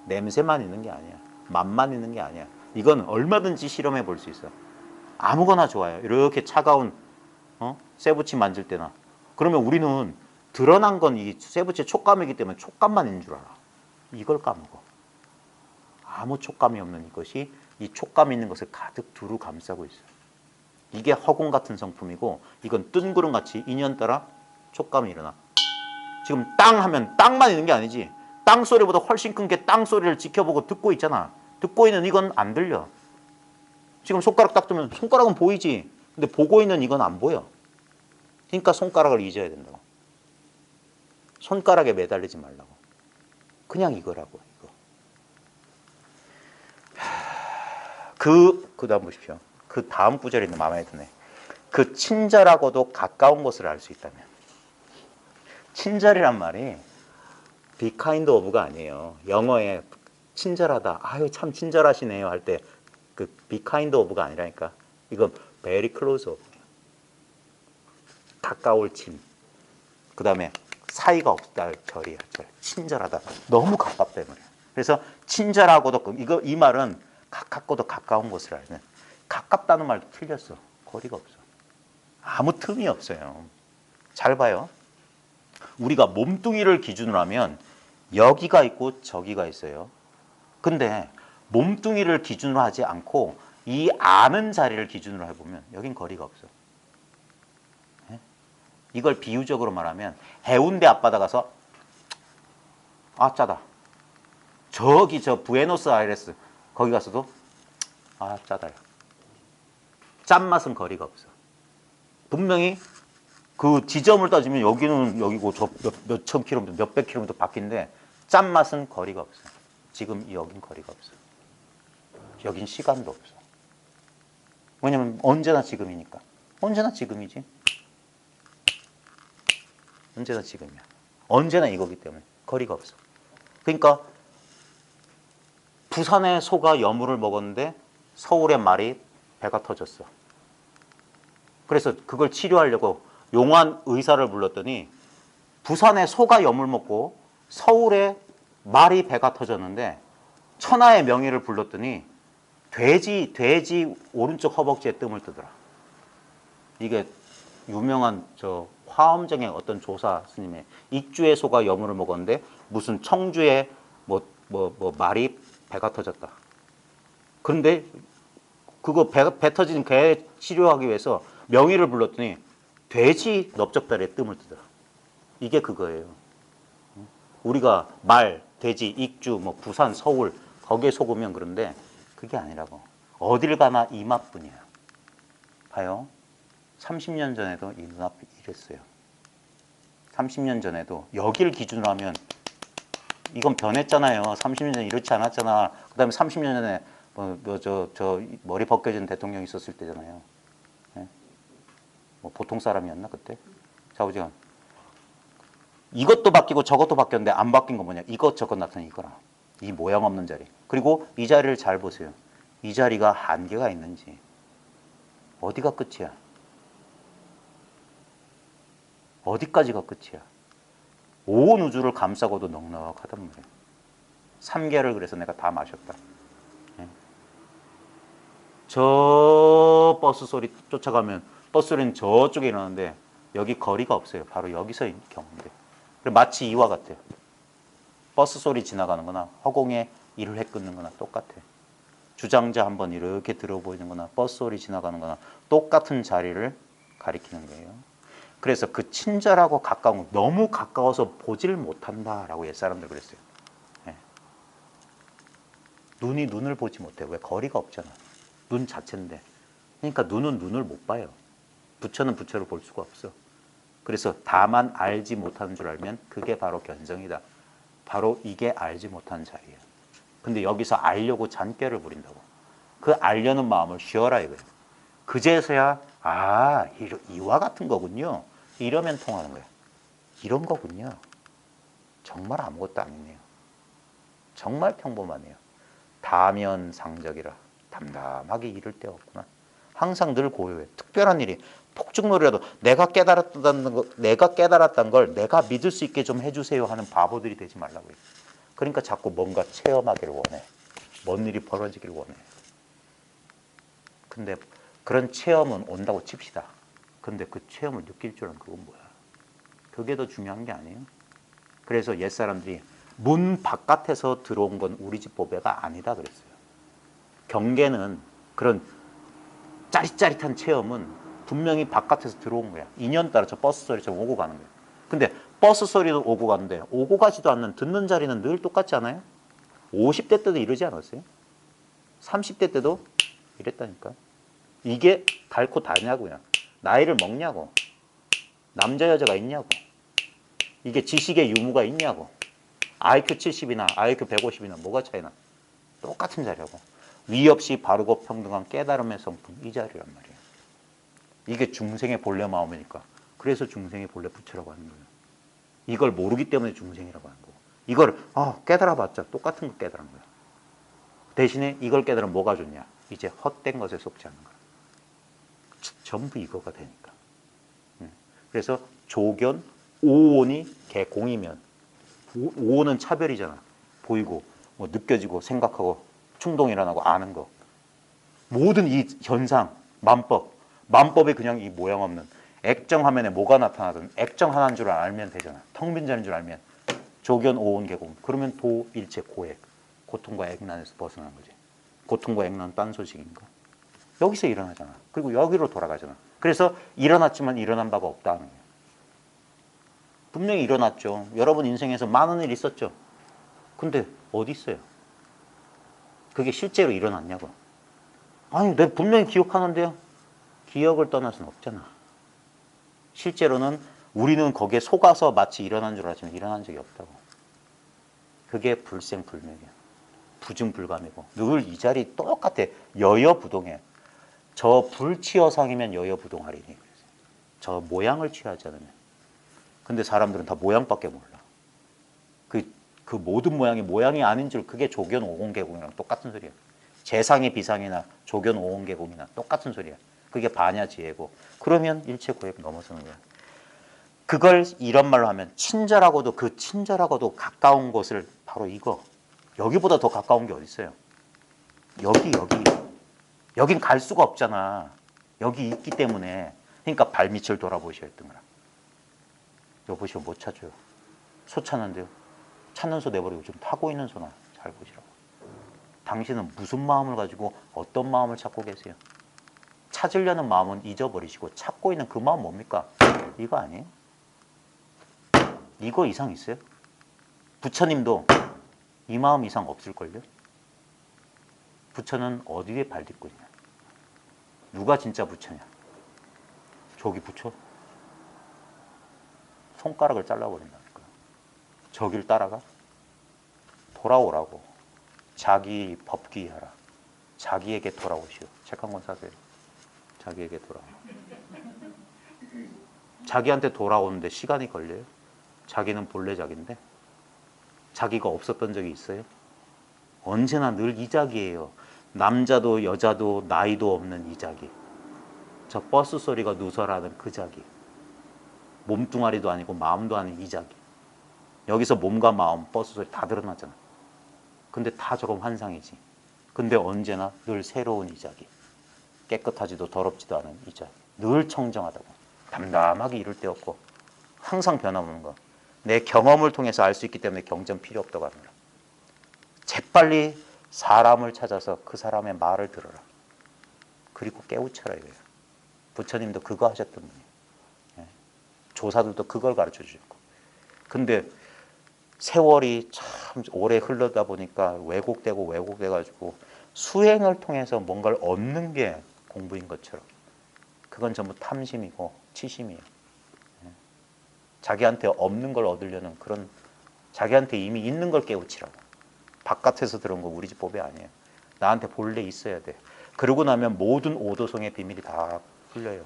냄새만 있는 게 아니야. 맛만 있는 게 아니야. 이건 얼마든지 실험해 볼 수 있어. 아무거나 좋아요. 이렇게 차가운 쇠붙이 만질 때나. 그러면 우리는 드러난 건 이 쇠붙이의 촉감이기 때문에 촉감만 있는 줄 알아. 이걸 까먹어. 아무 촉감이 없는 이것이 이 촉감 있는 것을 가득 두루 감싸고 있어요. 이게 허공 같은 성품이고 이건 뜬구름같이 인연 따라 촉감이 일어나. 지금 땅 하면 땅만 있는 게 아니지. 땅 소리보다 훨씬 큰 게 땅 소리를 지켜보고 듣고 있잖아. 듣고 있는 이건 안 들려. 지금 손가락 딱 뜨면 손가락은 보이지. 근데 보고 있는 이건 안 보여. 그러니까 손가락을 잊어야 된다고. 손가락에 매달리지 말라고. 그냥 이거라고. 그 다음 보십시오. 그 다음 구절이 마음에 드네. 그 친절하고도 가까운 것을 알 수 있다면. 친절이란 말이 be kind of가 아니에요. 영어에 친절하다. 아유 참 친절하시네요 할 때 그 be kind of가 아니라니까. 이건 very close of. 가까울 친. 그 다음에 사이가 없다. 절이야. 절. 친절하다. 너무 가깝다 이 말이야. 그래서 친절하고도 이 말은 가깝고도 가까운 것을 알면 가깝다는 말도 틀렸어. 거리가 없어. 아무 틈이 없어요. 잘 봐요. 우리가 몸뚱이를 기준으로 하면 여기가 있고 저기가 있어요. 근데 몸뚱이를 기준으로 하지 않고 이 아는 자리를 기준으로 해보면 여긴 거리가 없어. 이걸 비유적으로 말하면 해운대 앞바다 가서 짜다. 저기 저 부에노스아이레스 거기 가서도 짜다요. 짠맛은 거리가 없어. 분명히 그 지점을 따지면 여기는 여기고 저 몇천 킬로미터, 몇백 킬로미터 바뀐데 짠맛은 거리가 없어. 지금 여긴 거리가 없어. 여긴 시간도 없어. 왜냐면 언제나 지금이니까. 언제나 지금이지. 언제나 지금이야. 언제나 이거기 때문에 거리가 없어. 그러니까 부산의 소가 여물을 먹었는데 서울의 말이 배가 터졌어. 그래서 그걸 치료하려고 용환 의사를 불렀더니 부산의 소가 여물 먹고 서울의 말이 배가 터졌는데 천하의 명의를 불렀더니 돼지 오른쪽 허벅지에 뜸을 뜨더라. 이게 유명한 저 화엄정의 어떤 조사 스님의 익주의 소가 여물을 먹었는데 무슨 청주의 말이 배가 터졌다. 그런데 그거 배 터진 개 치료하기 위해서 명의를 불렀더니 돼지 넓적다리에 뜸을 뜨더라. 이게 그거예요. 우리가 말, 돼지, 익주, 뭐 부산, 서울 거기에 속으면 그런데 그게 아니라고. 어딜 가나 이 맛뿐이야. 봐요. 30년 전에도 이 눈앞이 이랬어요. 30년 전에도 여길 기준으로 하면 이건 변했잖아요. 30년 전에 이렇지 않았잖아. 그 다음에 30년 전에 저 머리 벗겨진 대통령 있었을 때잖아요. 네? 뭐 보통 사람이었나 그때? 자 보자. 이것도 바뀌고 저것도 바뀌었는데 안 바뀐 건 뭐냐? 이것저것 나타나는 이거라. 이 모양 없는 자리. 그리고 이 자리를 잘 보세요. 이 자리가 한계가 있는지. 어디가 끝이야? 어디까지가 끝이야? 온 우주를 감싸고도 넉넉하단 말이야. 3개를 그래서 내가 다 마셨다. 네. 저 버스 소리 쫓아가면 버스 소리는 저쪽에 일어나는데 여기 거리가 없어요. 바로 여기서 경험돼. 마치 이와 같아요. 버스 소리 지나가는 거나 허공에 이를 해 끊는 거나 똑같아. 주장자 한번 이렇게 들어보이는 거나 버스 소리 지나가는 거나 똑같은 자리를 가리키는 거예요. 그래서 그 친절하고 가까운 너무 가까워서 보질 못한다라고 옛사람들 그랬어요. 네. 눈이 눈을 보지 못해요. 왜? 거리가 없잖아. 눈 자체인데. 그러니까 눈은 눈을 못 봐요. 부처는 부처를 볼 수가 없어. 그래서 다만 알지 못하는 줄 알면 그게 바로 견성이다. 바로 이게 알지 못하는 자리예요. 근데 여기서 알려고 잔꾀를 부린다고. 그 알려는 마음을 쉬어라 이거예요. 그제서야 이와 같은 거군요. 이러면 통하는 거예요. 이런 거군요. 정말 아무것도 아니네요. 정말 평범하네요. 다면상적이라 담담하게 이를 데 없구나. 항상 늘 고요해. 특별한 일이 폭죽놀이라도 내가 깨달았다는 걸 내가 믿을 수 있게 좀 해주세요 하는 바보들이 되지 말라고요. 그러니까 자꾸 뭔가 체험하기를 원해. 뭔 일이 벌어지기를 원해. 근데 그런 체험은 온다고 칩시다. 근데 그 체험을 느낄 줄은 그건 뭐야? 그게 더 중요한 게 아니에요? 그래서 옛사람들이 문 바깥에서 들어온 건 우리 집 보배가 아니다 그랬어요. 경계는 그런 짜릿짜릿한 체험은 분명히 바깥에서 들어온 거야. 인연 따라 저 버스 소리처럼 오고 가는 거야. 근데 버스 소리도 오고 가는데 오고 가지도 않는 듣는 자리는 늘 똑같지 않아요? 50대 때도 이러지 않았어요? 30대 때도 이랬다니까. 이게 닳고 다냐고요. 나이를 먹냐고. 남자 여자가 있냐고. 이게 지식의 유무가 있냐고. IQ 70이나 IQ 150이나 뭐가 차이나. 똑같은 자리라고. 위 없이 바르고 평등한 깨달음의 성품 이 자리란 말이에요. 이게 중생의 본래 마음이니까. 그래서 중생의 본래 부처라고 하는 거예요. 이걸 모르기 때문에 중생이라고 하는 거고. 이걸 깨달아봤자 똑같은 거 깨달은 거야. 대신에 이걸 깨달으면 뭐가 좋냐. 이제 헛된 것에 속지 않는 거야. 전부 이거가 되니까. 그래서 조견, 오온이 개공이면 오온은 차별이잖아. 보이고 뭐 느껴지고 생각하고 충동이 일어나고 아는 거. 모든 이 현상, 만법이 그냥 이 모양 없는 액정 화면에 뭐가 나타나든 액정 하나인 줄 알면 되잖아. 텅 빈 자리인 줄 알면 조견, 오온, 개공. 그러면 도, 일체, 고액. 고통과 액난에서 벗어나는 거지. 고통과 액난 딴 소식인가? 여기서 일어나잖아. 그리고 여기로 돌아가잖아. 그래서 일어났지만 일어난 바가 없다는 거예요. 분명히 일어났죠. 여러분 인생에서 많은 일이 있었죠. 근데 어디 있어요? 그게 실제로 일어났냐고. 아니 내가 분명히 기억하는데요. 기억을 떠날 수는 없잖아. 실제로는 우리는 거기에 속아서 마치 일어난 줄 알지만 일어난 적이 없다고. 그게 불생불滅이야. 부증불감이고 늘 이 자리 똑같아. 여여부동해. 저 불치여상이면 여여부동하리니. 저 모양을 취하지 않으면. 근데 사람들은 다 모양밖에 몰라. 그 모든 모양이 아닌 줄, 그게 조견 오공개공이랑 똑같은 소리야. 재상의 비상이나 조견 오공개공이나 똑같은 소리야. 그게 반야지혜고. 그러면 일체 고액 넘어서는 거야. 그걸 이런 말로 하면 친절하고도, 그 친절하고도 가까운 곳을 바로 이거. 여기보다 더 가까운 게 어디 있어요? 여기. 여긴 갈 수가 없잖아. 여기 있기 때문에. 그러니까 발밑을 돌아보셔야 했던 거야. 이거 보시면 못 찾아요. 소 찾는데요. 찾는 소 내버리고 좀 타고 있는 소나 잘 보시라고. 당신은 무슨 마음을 가지고 어떤 마음을 찾고 계세요? 찾으려는 마음은 잊어버리시고 찾고 있는 그 마음 뭡니까? 이거 아니에요? 이거 이상 있어요? 부처님도 이 마음 이상 없을걸요? 부처는 어디에 발 딛고 있냐? 누가 진짜 부처냐? 저기 부처? 손가락을 잘라버린다니까. 저길 따라가? 돌아오라고. 자기 법귀하라. 자기에게 돌아오시오. 책 한 권 사세요. 자기에게 돌아오. 자기한테 돌아오는데 시간이 걸려요? 자기는 본래 자기인데? 자기가 없었던 적이 있어요? 언제나 늘 이 자기예요. 남자도 여자도 나이도 없는 이 자기. 저 버스 소리가 누설하는 그 자기. 몸뚱아리도 아니고 마음도 아닌 이 자기. 여기서 몸과 마음, 버스 소리 다 드러나잖아. 근데 다 저건 환상이지. 근데 언제나 늘 새로운 이 자기. 깨끗하지도 더럽지도 않은 이 자기. 늘 청정하다고. 담담하게 이룰 데 없고 항상 변함없는 거. 내 경험을 통해서 알 수 있기 때문에 경전 필요 없다고 합니다. 재빨리 사람을 찾아서 그 사람의 말을 들어라. 그리고 깨우쳐라 이거예요. 부처님도 그거 하셨던 분이에요. 조사들도 그걸 가르쳐 주셨고. 근데 세월이 참 오래 흘러다 보니까 왜곡돼가지고 수행을 통해서 뭔가를 얻는 게 공부인 것처럼. 그건 전부 탐심이고 치심이에요. 자기한테 없는 걸 얻으려는 그런, 자기한테 이미 있는 걸 깨우치라고. 바깥에서 들은 거 우리 집 법이 아니에요. 나한테 본래 있어야 돼. 그러고 나면 모든 오도성의 비밀이 다 풀려요.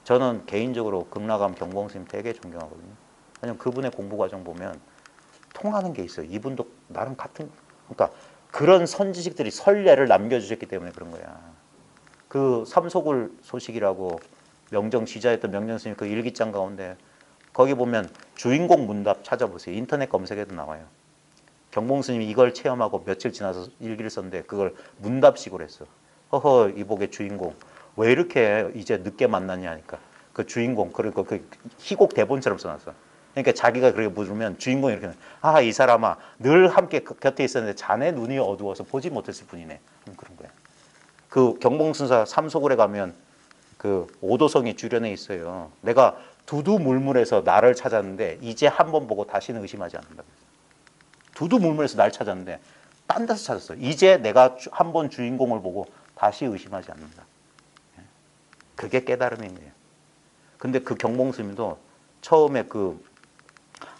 저는 개인적으로 극락암 경봉 스님 되게 존경하거든요. 왜냐면 그분의 공부 과정 보면 통하는 게 있어요. 이분도 나름 같은, 그러니까 그런 선지식들이 선례를 남겨주셨기 때문에 그런 거야. 그 삼소굴 소식이라고 명정 지자였던 명정 스님 그 일기장 가운데 거기 보면 주인공 문답 찾아보세요. 인터넷 검색에도 나와요. 경봉 스님이 이걸 체험하고 며칠 지나서 일기를 썼는데 그걸 문답식으로 했어. 허허 이복의 주인공 왜 이렇게 이제 늦게 만났냐니까 그 주인공 그리고 그 희곡 대본처럼 써놨어. 그러니까 자기가 그렇게 물으면 주인공이 이렇게 아 이 사람아 늘 함께 곁에 있었는데 자네 눈이 어두워서 보지 못했을 뿐이네. 그런 거야. 그 경봉순사 삼소굴에 가면 그 오도성이 주변에 있어요. 내가 두두물물해서 나를 찾았는데 이제 한 번 보고 다시는 의심하지 않는다. 두두물물해서 날 찾았는데 딴 데서 찾았어. 이제 내가 한 번 주인공을 보고 다시 의심하지 않는다. 그게 깨달음인 거예요. 근데 그 경봉스님도 처음에 그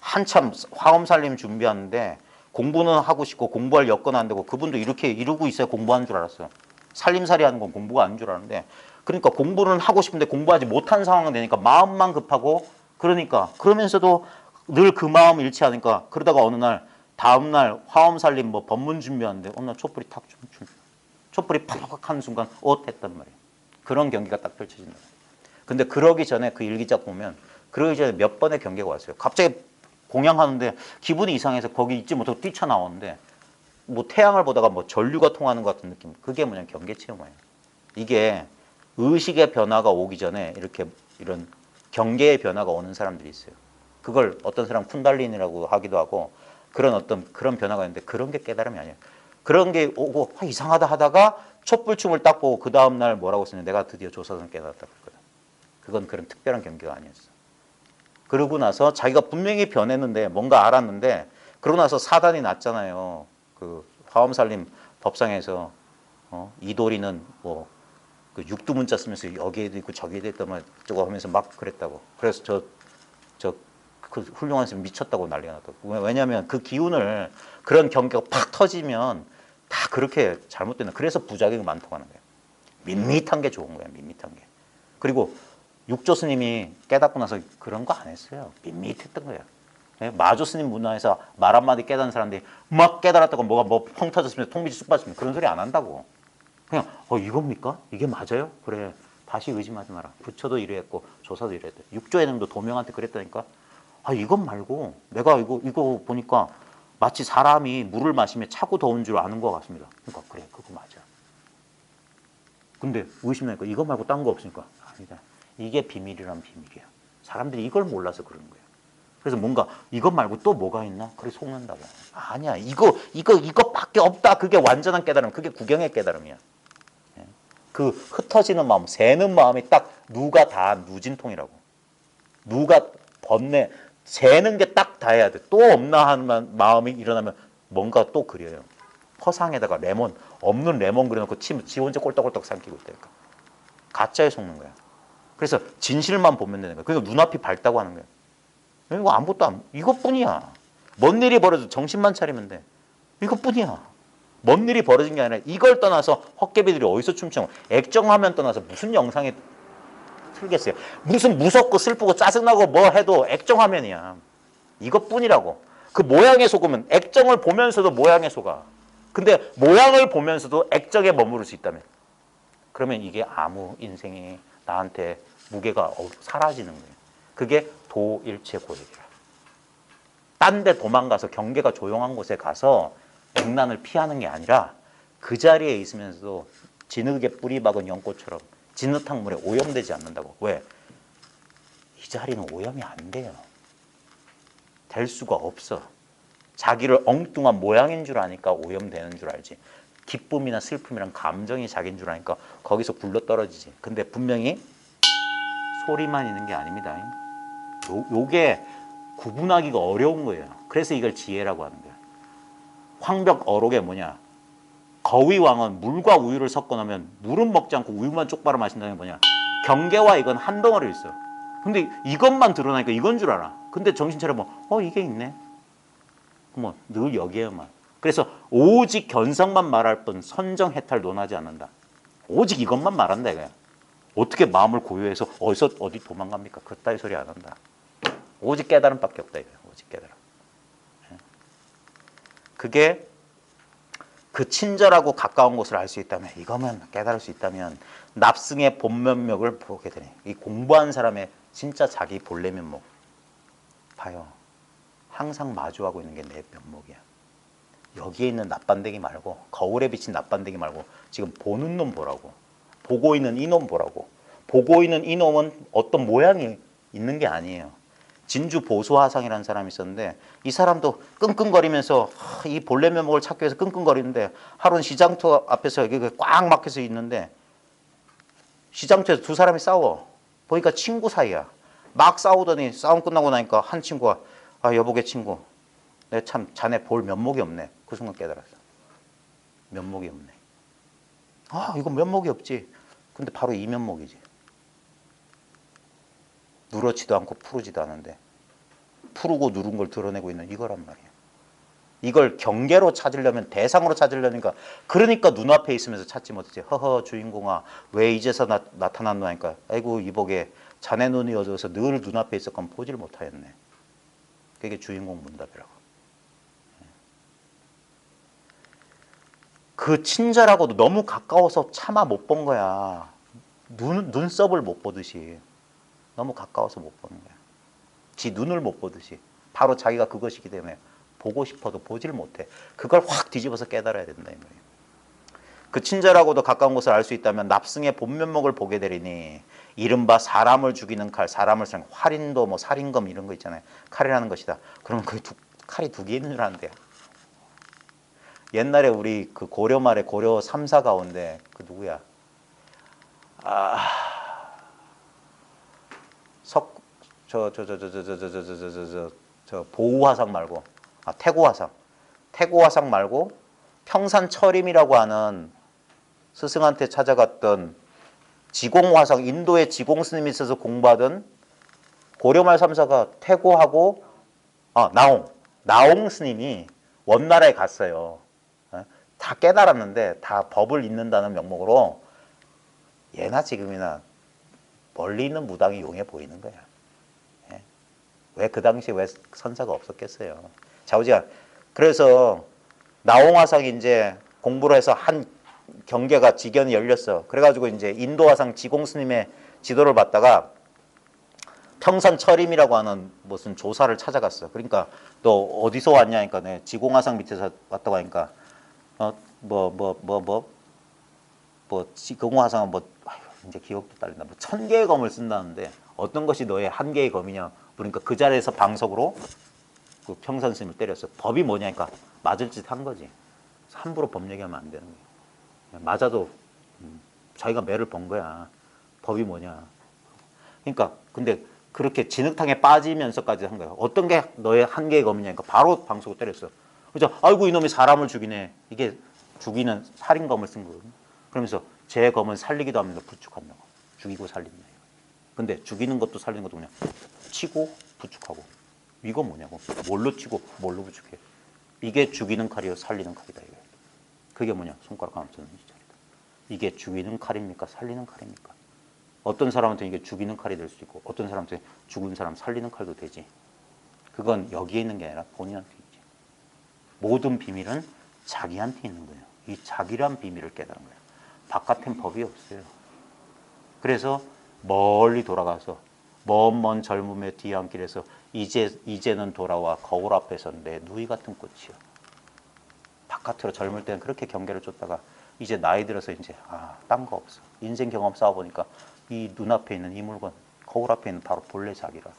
한참 화엄살림 준비하는데 공부는 하고 싶고 공부할 여건 안 되고 그분도 이렇게 이루고 있어야 공부하는 줄 알았어요. 살림살이 하는 건 공부가 아닌 줄 알았는데 그러니까 공부는 하고 싶은데 공부하지 못한 상황이 되니까 마음만 급하고 그러니까 그러면서도 늘 그 마음 일치하니까 그러다가 어느 날 다음 날 화엄살림 뭐 법문 준비하는데 어느 날 촛불이 탁 촛불이 팍 하는 순간 했단 말이에요. 그런 경기가 딱 펼쳐진다. 근데 그러기 전에 그 일기장 보면 그러기 전에 몇 번의 경계가 왔어요. 갑자기 공양하는데 기분이 이상해서 거기 있지 못하고 뛰쳐나오는데 뭐 태양을 보다가 뭐 전류가 통하는 것 같은 느낌. 그게 뭐냐 경계 체험이에요. 이게 의식의 변화가 오기 전에 이렇게 이런 경계의 변화가 오는 사람들이 있어요. 그걸 어떤 사람 쿤달린이라고 하기도 하고 그런 변화가 있는데 그런 게 깨달음이 아니에요. 그런 게 오고 이상하다 하다가 촛불춤을 딱 보고 그 다음 날 뭐라고 쓰냐 내가 드디어 조사선을 깨달았다 그랬거든. 그건 그런 특별한 경계가 아니었어. 그러고 나서 자기가 분명히 변했는데 뭔가 알았는데 그러고 나서 사단이 났잖아요. 그 화엄살림 법상에서 이도리는 뭐 그 육두문자 쓰면서 여기에도 있고 저기에도 있다만 저거 하면서 막 그랬다고. 그래서 그 훌륭한 선생님 미쳤다고 난리가 났다고. 왜냐하면 그 기운을 그런 경계가 팍 터지면 다 그렇게 잘못되는. 그래서 부작용이 많다고 하는 거예요. 밋밋한 게 좋은 거예요. 밋밋한 게. 그리고 육조 스님이 깨닫고 나서 그런 거 안 했어요. 밋밋했던 거예요. 마조 스님 문화에서 말 한마디 깨닫는 사람들이 막 깨달았다고 뭐가 뭐 펑 터졌으면 통비지 쑥 빠졌으면 그런 소리 안 한다고. 그냥 이겁니까? 이게 맞아요? 그래. 다시 의심하지 마라. 부처도 이래했고 조사도 이래했대. 육조에는도 도명한테 그랬다니까. 이것 말고 내가 이거 보니까 마치 사람이 물을 마시면 차고 더운 줄 아는 것 같습니다. 그러니까 그래, 그거 맞아. 근데 의심나니까 이거 말고 딴 거 없으니까 아니다. 이게 비밀이란 비밀이야. 사람들이 이걸 몰라서 그러는 거예요. 그래서 뭔가 이것 말고 또 뭐가 있나? 그래 속는다고. 아니야. 이거밖에 없다. 그게 완전한 깨달음. 그게 구경의 깨달음이야. 그 흩어지는 마음, 새는 마음이 딱 누가 다 누진통이라고. 누가 번뇌, 새는 게 딱 다 해야 돼. 또 없나 하는 마음이 일어나면 뭔가 또 그려요. 허상에다가 레몬, 없는 레몬 그려놓고 지 혼자 꼴딱꼴딱 삼키고 있다니까. 가짜에 속는 거야. 그래서 진실만 보면 되는 거야. 그러니까 눈앞이 밝다고 하는 거야. 이거 아무것도 이것뿐이야. 뭔 일이 벌어도 정신만 차리면 돼. 이것뿐이야. 뭔 일이 벌어진 게 아니라 이걸 떠나서 헛개비들이 어디서 춤추고 액정화면 떠나서 무슨 영상에 틀겠어요. 무슨 무섭고 슬프고 짜증나고 뭐 해도 액정화면이야. 이것뿐이라고. 그 모양에 속으면 액정을 보면서도 모양에 속아. 근데 모양을 보면서도 액정에 머무를 수 있다면 그러면 이게 아무 인생이 나한테 무게가 사라지는 거예요. 그게 도일체 고역이라. 딴 데 도망가서 경계가 조용한 곳에 가서 액난을 피하는 게 아니라 그 자리에 있으면서도 진흙에 뿌리 박은 연꽃처럼 진흙탕 물에 오염되지 않는다고. 왜? 이 자리는 오염이 안 돼요. 될 수가 없어. 자기를 엉뚱한 모양인 줄 아니까 오염되는 줄 알지. 기쁨이나 슬픔이란 감정이 자기인 줄 아니까 거기서 굴러떨어지지. 근데 분명히 소리만 있는 게 아닙니다. 요게 구분하기가 어려운 거예요. 그래서 이걸 지혜라고 하는 거예요. 황벽 어록에 뭐냐. 거위왕은 물과 우유를 섞어 놓으면 물은 먹지 않고 우유만 쪽바로 마신다는 게 뭐냐. 경계와 이건 한 덩어리를 있어. 근데 이것만 드러나니까 이건 줄 알아. 근데 정신 차려보면 이게 있네. 뭐 늘 여기에만. 그래서 오직 견성만 말할 뿐 선정 해탈 논하지 않는다. 오직 이것만 말한다 이거야. 어떻게 마음을 고요해서 어디서 어디 도망갑니까? 그따위 소리 안 한다. 오직 깨달음밖에 없다 이거야. 오직 깨달음. 그게 그 친절하고 가까운 곳을 알 수 있다면, 이거면 깨달을 수 있다면 납승의 본면목을 보게 되네. 이 공부한 사람의 진짜 자기 본래 면목. 봐요. 항상 마주하고 있는 게 내 면목이야. 여기에 있는 납반대기 말고, 거울에 비친 납반대기 말고 지금 보는 놈 보라고. 보고 있는 이놈 보라고. 보고 있는 이놈은 어떤 모양이 있는 게 아니에요. 진주 보수화상이라는 사람이 있었는데 이 사람도 끙끙거리면서 이 본래 면목을 찾기 위해서 끙끙거리는데 하루는 시장터 앞에서 여기 꽉 막혀서 있는데 시장터에서 두 사람이 싸워. 보니까 친구 사이야. 막 싸우더니 싸움 끝나고 나니까 한 친구가 여보게 친구, 내가 참 자네 볼 면목이 없네. 그 순간 깨달았어. 면목이 없네. 이거 면목이 없지. 근데 바로 이 면목이지. 누렇지도 않고 푸르지도 않은데 푸르고 누른 걸 드러내고 있는 이거란 말이야. 이걸 경계로 찾으려면, 대상으로 찾으려니까, 그러니까 눈앞에 있으면서 찾지 못하지. 허허 주인공아 왜 이제서 나타났노 하니까 아이고 이복에 자네 눈이 어두워서 늘 눈앞에 있었건 보지를 못하였네. 그게 주인공 문답이라고. 그 친절하고도 너무 가까워서 차마 못 본 거야. 눈썹을 못 보듯이 너무 가까워서 못 보는 거야. 지 눈을 못 보듯이. 바로 자기가 그것이기 때문에 보고 싶어도 보지를 못해. 그걸 확 뒤집어서 깨달아야 된다 이 말이에요. 그 친절하고도 가까운 것을 알 수 있다면 납승의 본면목을 보게 되리니 이른바 사람을 죽이는 칼, 사람을 쓰는 활인도 뭐 살인검 이런 거 있잖아요. 칼이라는 것이다. 그러면 그 칼이 두 개 있는 줄 아는데요. 옛날에 우리 그 고려 말에 고려 3사 가운데 그 누구야? 보우화상 말고 태고화상. 태고화상 말고 평산철임이라고 하는 스승한테 찾아갔던 지공화상, 인도의 지공 스님이 있어서 공부하던 고려말 3사가 퇴고하고 나홍 스님이 원나라에 갔어요. 다 깨달았는데 다 법을 잇는다는 명목으로 예나 지금이나 멀리 있는 무당이 용해 보이는 거야. 왜 그 당시에 왜 선사가 없었겠어요. 자우지간. 그래서 나홍화상이 이제 공부를 해서 한 경계가 지견이 열렸어. 그래가지고 이제 인도화상 지공 스님의 지도를 받다가 평산 철임이라고 하는 무슨 조사를 찾아갔어. 그러니까 너 어디서 왔냐니까 내 지공화상 밑에서 왔다고 하니까 지공화상은 이제 기억도 딸린다. 1000개의 검을 쓴다는데 어떤 것이 너의 1개의 검이냐. 그러니까 그 자리에서 방석으로 그 평산 스님을 때렸어. 법이 뭐냐니까 맞을 짓 한 거지. 함부로 법 얘기하면 안 되는 거야. 맞아도 자기가 매를 번 거야. 법이 뭐냐. 그러니까 근데 그렇게 진흙탕에 빠지면서까지 한 거야. 어떤 게 너의 1개의 검이냐니까 바로 방석으로 때렸어. 그래서 아이고 이놈이 사람을 죽이네. 이게 죽이는 살인검을 쓴 거거든요. 그러면서 제 검은 살리기도 하면서 부축한다고. 죽이고 살린다. 근데 죽이는 것도 살리는 것도 그냥 치고 부축하고. 이거 뭐냐고. 뭘로 치고 뭘로 부축해. 이게 죽이는 칼이요 살리는 칼이다. 이거. 그게 뭐냐. 손가락 하나 쳐는 시절이다. 이게 죽이는 칼입니까? 살리는 칼입니까? 어떤 사람한테 이게 죽이는 칼이 될 수도 있고 어떤 사람한테 죽은 사람 살리는 칼도 되지. 그건 여기에 있는 게 아니라 본인한테 있지. 모든 비밀은 자기한테 있는 거예요. 이 자기란 비밀을 깨달은 거예요. 바깥엔 법이 없어요. 그래서 멀리 돌아가서 먼 젊음의 뒤안길에서 이제는 돌아와 거울 앞에서 내 누이 같은 꽃이요. 바깥으로 젊을 때는 그렇게 경계를 쫓다가 이제 나이 들어서 이제 딴 거 없어. 인생 경험 쌓아보니까 이 눈앞에 있는 이 물건, 거울 앞에 있는 바로 본래 자기라.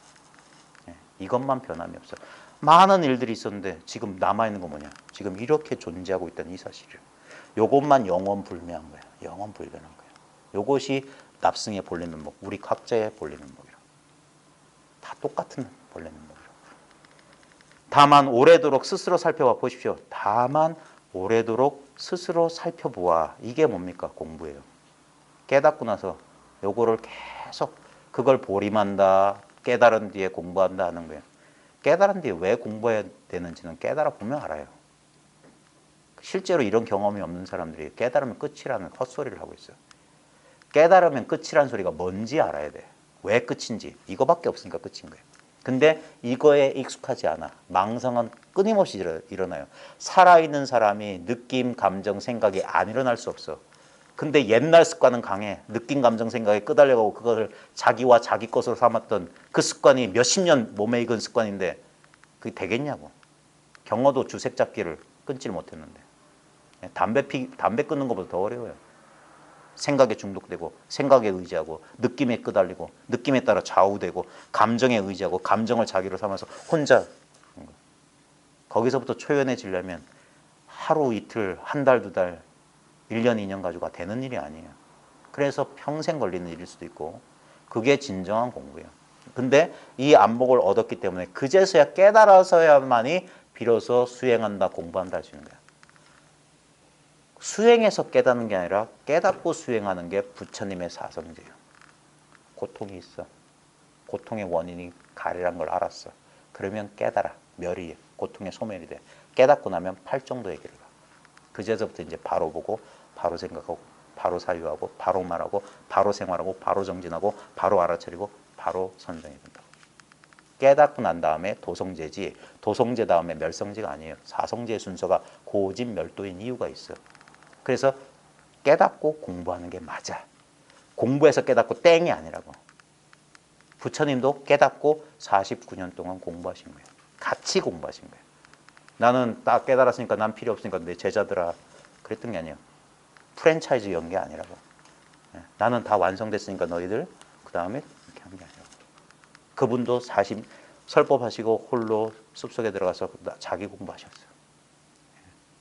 이것만 변함이 없어. 많은 일들이 있었는데 지금 남아있는 거 뭐냐. 지금 이렇게 존재하고 있다는 이 사실이에요. 요것만 영원불매한 거야. 영원불변한 거야. 요것이 납승의 본래 면목, 우리 각자의 본래 면목이라. 다 똑같은 본래 면목이라. 다만 오래도록 스스로 살펴봐 보십시오. 다만 오래도록 스스로 살펴보아. 이게 뭡니까? 공부예요. 깨닫고 나서 요거를 계속 그걸 보림한다. 깨달은 뒤에 공부한다 하는 거예요. 깨달은 뒤에 왜 공부해야 되는지는 깨달아 보면 알아요. 실제로 이런 경험이 없는 사람들이 깨달으면 끝이라는 헛소리를 하고 있어요. 깨달으면 끝이라는 소리가 뭔지 알아야 돼. 왜 끝인지. 이거밖에 없으니까 끝인 거예요. 근데 이거에 익숙하지 않아. 망상은 끊임없이 일어나요. 살아있는 사람이 느낌, 감정, 생각이 안 일어날 수 없어. 근데 옛날 습관은 강해. 느낌, 감정, 생각에 끄달려가고 그것을 자기와 자기 것으로 삼았던 그 습관이 몇십 년 몸에 익은 습관인데 그게 되겠냐고. 경어도 주색 잡기를 끊질 못했는데. 담배 끊는 것보다 더 어려워요. 생각에 중독되고 생각에 의지하고 느낌에 끄달리고 느낌에 따라 좌우되고 감정에 의지하고 감정을 자기로 삼아서 혼자 거기서부터 초연해지려면 하루 이틀 한 달 두 달 1년 2년 가지고가 되는 일이 아니에요. 그래서 평생 걸리는 일일 수도 있고 그게 진정한 공부예요. 근데 이 안목을 얻었기 때문에 그제서야 깨달아서야만이 비로소 수행한다 공부한다 할 수 있는 거야. 수행해서 깨닫는 게 아니라 깨닫고 수행하는 게 부처님의 사성제예요. 고통이 있어. 고통의 원인이 가래란 걸 알았어. 그러면 깨달아. 멸이 고통의 소멸이 돼. 깨닫고 나면 팔정도의 길을 가. 그제서부터 이제 바로 보고 바로 생각하고 바로 사유하고 바로 말하고 바로 생활하고 바로 정진하고 바로 알아차리고 바로 선정이 된다. 깨닫고 난 다음에 도성제지 도성제 다음에 멸성제가 아니에요. 사성제의 순서가 고진멸도인 이유가 있어요. 그래서 깨닫고 공부하는 게 맞아. 공부해서 깨닫고 땡이 아니라고. 부처님도 깨닫고 49년 동안 공부하신 거예요. 같이 공부하신 거예요. 나는 딱 깨달았으니까 난 필요 없으니까 내 제자들아 그랬던 게 아니에요. 프랜차이즈 연 게 아니라고. 나는 다 완성됐으니까 너희들 그 다음에 이렇게 한 게 아니라고. 그분도 설법하시고 홀로 숲속에 들어가서 자기 공부하셨어요.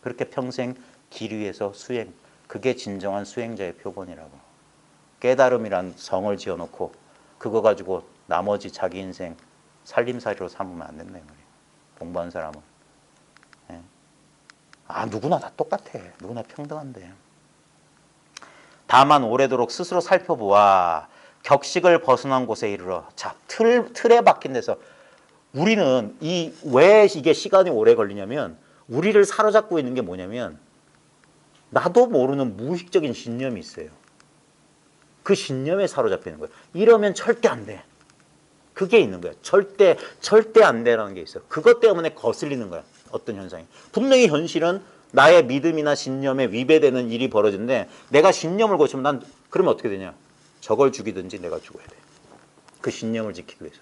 그렇게 평생 길 위에서 수행, 그게 진정한 수행자의 표본이라고. 깨달음이란 성을 지어놓고 그거 가지고 나머지 자기 인생 살림살이로 삼으면 안 된다 이 말이에요. 공부한 사람은. 누구나 다 똑같아. 누구나 평등한데. 다만 오래도록 스스로 살펴보아 격식을 벗어난 곳에 이르러. 자, 틀에 박힌 데서 우리는 왜 이게 시간이 오래 걸리냐면 우리를 사로잡고 있는 게 뭐냐면 나도 모르는 무의식적인 신념이 있어요. 그 신념에 사로잡혀 있는 거예요. 이러면 절대 안 돼. 그게 있는 거야. 절대 안 돼라는 게 있어. 그것 때문에 거슬리는 거야. 어떤 현상이. 분명히 현실은 나의 믿음이나 신념에 위배되는 일이 벌어지는데 내가 신념을 고치면 난 그러면 어떻게 되냐. 저걸 죽이든지 내가 죽어야 돼. 그 신념을 지키기 위해서.